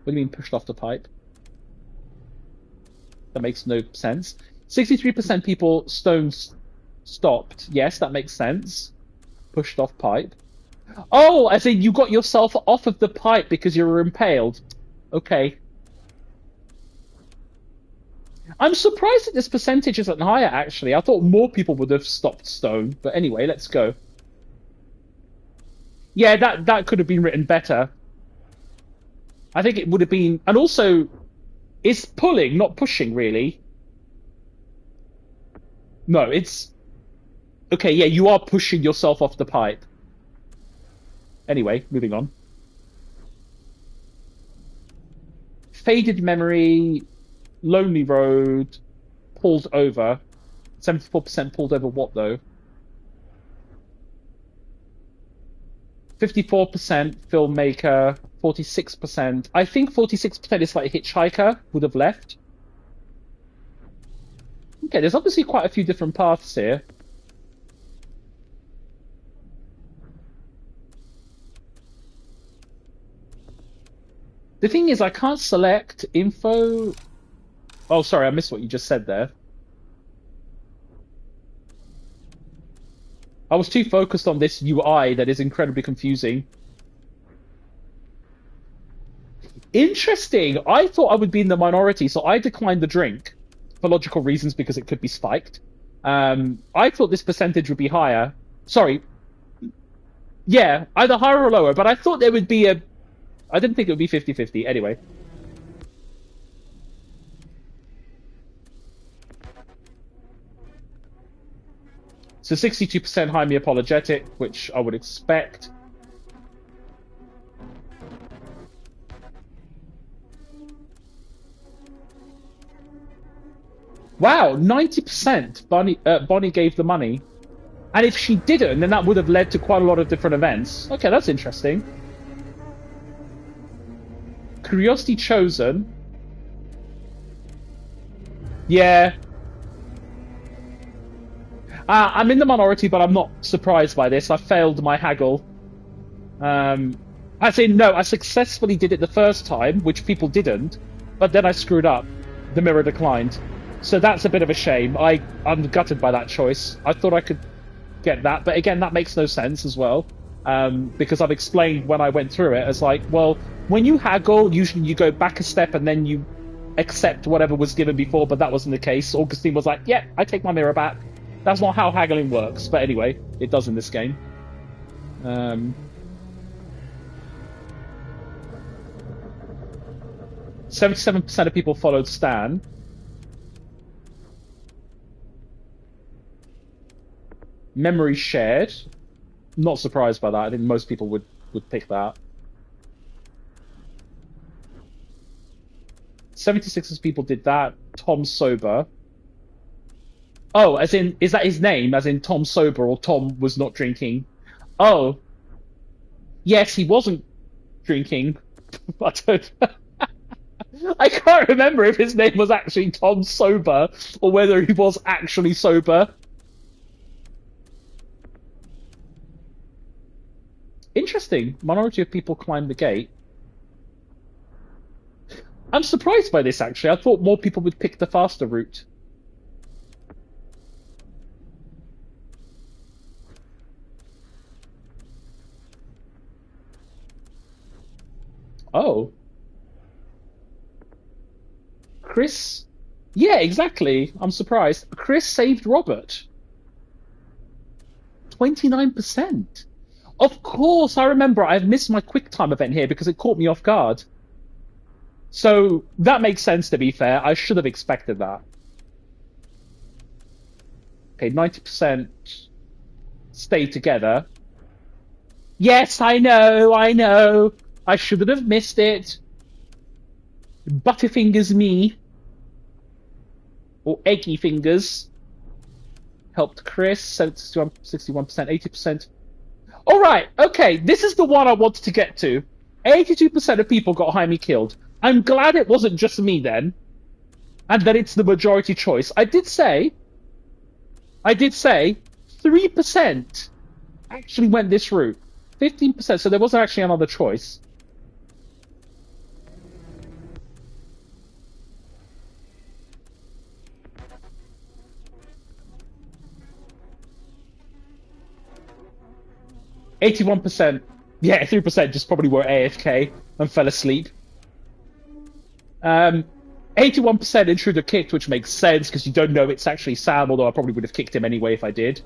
A: What do you mean pushed off the pipe? That makes no sense. 63% people stones stopped. Yes, that makes sense. Pushed off pipe. Oh, as in you got yourself off of the pipe because you were impaled. Okay. I'm surprised that this percentage isn't higher, actually. I thought more people would have stopped stone. But anyway, let's go. Yeah, that could have been written better. I think it would have been... And also, it's pulling, not pushing, really. No, it's... Okay, yeah, you are pushing yourself off the pipe. Anyway, moving on. Faded memory, lonely road, pulled over. 74% pulled over what, though? 54% filmmaker, 46%. I think 46% is like hitchhiker, would have left. Okay, there's obviously quite a few different paths here. The thing is, I can't select info. Oh, sorry, I missed what you just said there. I was too focused on this UI that is incredibly confusing. Interesting. I thought I would be in the minority, so I declined the drink for logical reasons because it could be spiked. I thought this percentage would be higher. Sorry. Yeah, either higher or lower, but I thought there would be a... I didn't think it would be 50-50. Anyway. So 62% highly apologetic, which I would expect. Wow, 90% Bonnie gave the money. And if she didn't, then that would have led to quite a lot of different events. Okay, that's interesting. Curiosity chosen. Yeah. I'm in the minority, but I'm not surprised by this. I failed my haggle. I say no, I successfully did it the first time, which people didn't, but then I screwed up. The mirror declined. So that's a bit of a shame. I'm gutted by that choice. I thought I could get that, but again, that makes no sense as well. Because I've explained when I went through it as like, well, when you haggle, usually you go back a step and then you accept whatever was given before, but that wasn't the case. Augustine was like, yeah, I take my mirror back. That's not how haggling works, but anyway, it does in this game. 77% of people followed Stan. Memory shared. Not surprised by that. I think most people would pick that. 76 people did that. Tom sober. Oh, as in, is that his name? As in Tom sober, or Tom was not drinking? Oh. Yes, he wasn't drinking. I don't... I can't remember if his name was actually Tom sober, or whether he was actually sober. Interesting. Minority of people climbed the gate. I'm surprised by this, actually. I thought more people would pick the faster route. Oh. Chris Yeah, exactly. I'm surprised. Chris saved Robert. 29%. Of course, I remember I've missed my QuickTime event here because it caught me off guard. So that makes sense, to be fair. I should have expected that. Okay, 90% stay together. Yes, I know. I shouldn't have missed it. Butterfingers me. Or Eggy Fingers. Helped Chris, 61%, 80%. Alright, okay, this is the one I wanted to get to. 82% of people got Jaime killed. I'm glad it wasn't just me then. And that it's the majority choice. I did say 3% actually went this route. 15%, so there wasn't actually another choice. %. Yeah, 3% just probably were AFK and fell asleep. 81% intruder kicked, which makes sense because you don't know it's actually Sam, although I probably would have kicked him anyway if I did.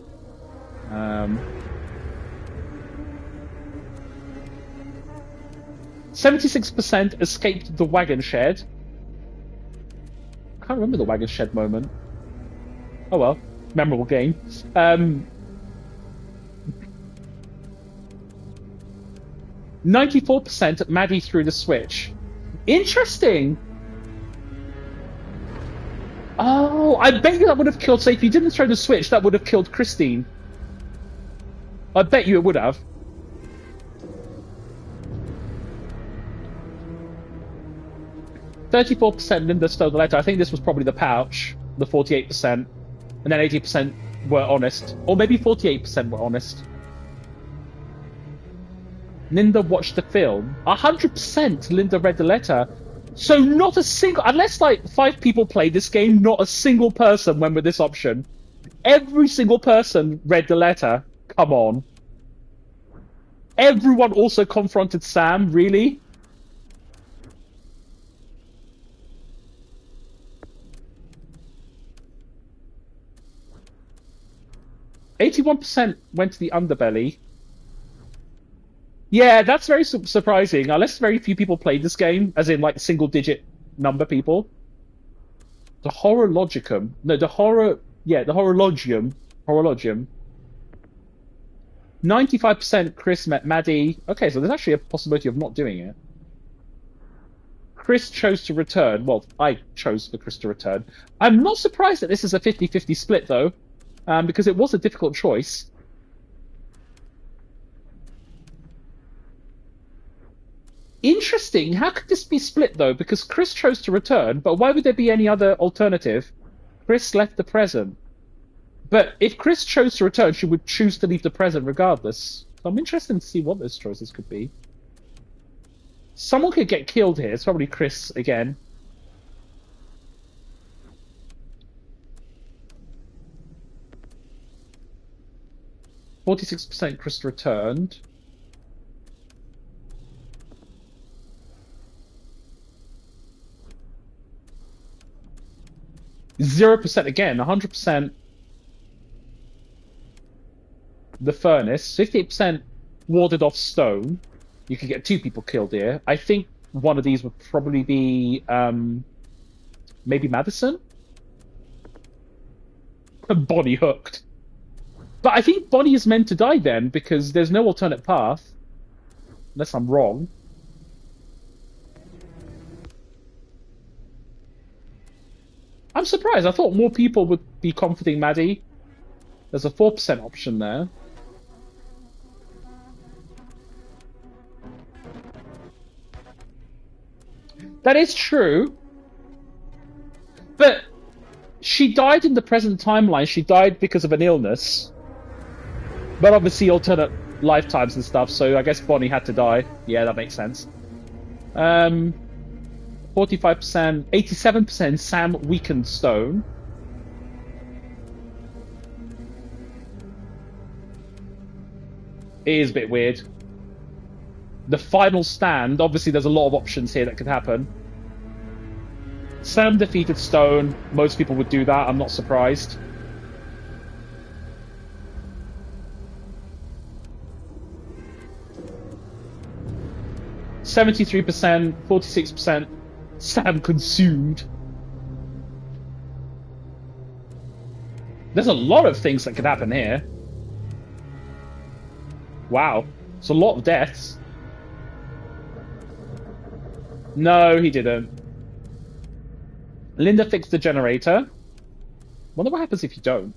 A: 76% escaped the wagon shed. I can't remember the wagon shed moment. Oh well, memorable game. 94% Maddie threw the switch. Interesting. Oh, I bet you that would have killed. So if you didn't throw the switch, that would have killed Christine. I bet you it would have. %34% Linda stole the letter. I think this was probably the pouch, the 48%. And then 80% were honest. Or maybe 48% were honest. Linda watched the film. 100% Linda read the letter. So not a single... Unless, like, 5 people played this game, not a single person went with this option. Every single person read the letter. Come on. Everyone also confronted Sam, really? %81 went to the underbelly. Yeah, that's very surprising. Unless very few people played this game, as in like single-digit number people. The Horologicum. No, the horror. Yeah, the Horologium. Horologium. 95% Chris met Maddie. Okay, so there's actually a possibility of not doing it. Chris chose to return. Well, I chose for Chris to return. I'm not surprised that this is a 50-50 split, though, because it was a difficult choice. Interesting. How could this be split, though? Because Chris chose to return, but why would there be any other alternative? Chris left the present. But if Chris chose to return, she would choose to leave the present regardless. So I'm interested to see what those choices could be. Someone could get killed here. It's probably Chris again. %46% Chris returned. %0 again, 100% the furnace, 58% warded off stone. You could get 2 people killed here. I think one of these would probably be maybe Madison? Bonnie hooked. But I think Bonnie is meant to die then, because there's no alternate path. Unless I'm wrong. I'm surprised. I thought more people would be comforting Maddie. There's a 4% option there. That is true. But she died in the present timeline. She died because of an illness. But obviously alternate lifetimes and stuff, so I guess Bonnie had to die. Yeah, that makes sense. 45%, 87% Sam weakened stone. It is a bit weird. The final stand, obviously there's a lot of options here that could happen. Sam defeated Stone. Most people would do that. I'm not surprised. %, 46%. Sam consumed. There's a lot of things that could happen here. Wow. It's a lot of deaths. No, he didn't. Linda fixed the generator. Wonder what happens if you don't.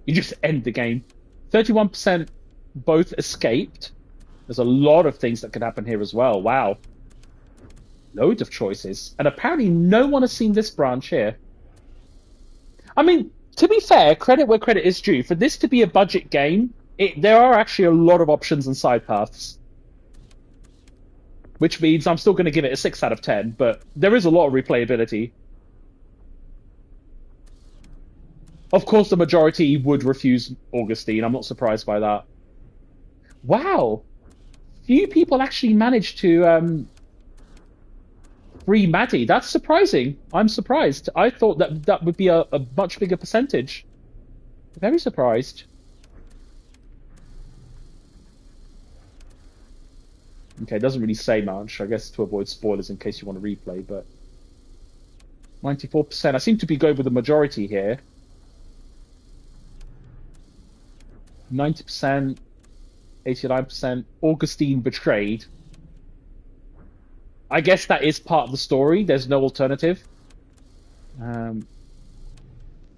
A: You just end the game. 31% both escaped. There's a lot of things that could happen here as well. Wow. Loads of choices. And apparently no one has seen this branch here. I mean, to be fair, credit where credit is due. For this to be a budget game, there are actually a lot of options and side paths. Which means I'm still going to give it a 6 out of 10, but there is a lot of replayability. Of course, the majority would refuse Augustine. I'm not surprised by that. Wow. Few people actually managed to free Maddie. That's surprising. I'm surprised. I thought that would be a much bigger percentage. Very surprised. Okay, it doesn't really say much, I guess, to avoid spoilers in case you want to replay, but 94%. I seem to be going with the majority here. 90%, 89%. Augustine betrayed. I guess that is part of the story. There's no alternative.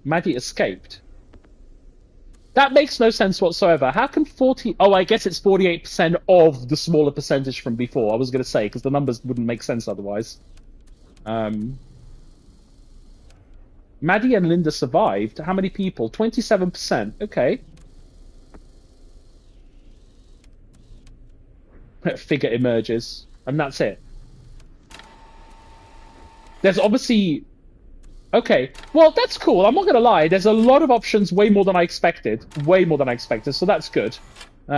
A: Maddie escaped. That makes no sense whatsoever. How can 40... Oh, I guess it's 48% of the smaller percentage from before. I was going to say, because the numbers wouldn't make sense otherwise. Maddie and Linda survived. How many people? 27%. Okay. Figure emerges. And that's it. There's obviously... Okay, well, that's cool. I'm not going to lie. There's a lot of options, way more than I expected. Way more than I expected, so that's good. But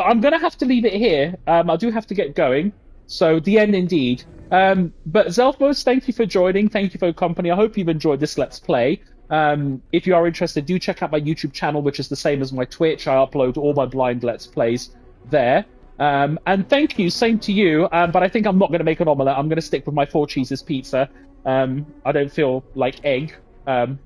A: I'm going to have to leave it here. I do have to get going. So, the end indeed. But Zelfmos, thank you for joining. Thank you for your company. I hope you've enjoyed this Let's Play. If you are interested, do check out my YouTube channel, which is the same as my Twitch. I upload all my blind Let's Plays there. And thank you, same to you. But I think I'm not going to make an omelette. I'm going to stick with my 4 cheeses pizza. I don't feel like egg. I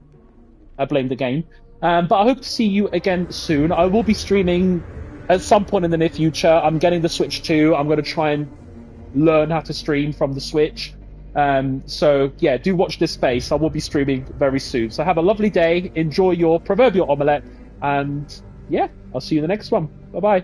A: blame the game. But I hope to see you again soon. I will be streaming at some point in the near future. I'm getting the Switch 2. I'm going to try and learn how to stream from the Switch. So, yeah, do watch this space. I will be streaming very soon. So have a lovely day. Enjoy your proverbial omelette. And, yeah, I'll see you in the next one. Bye-bye.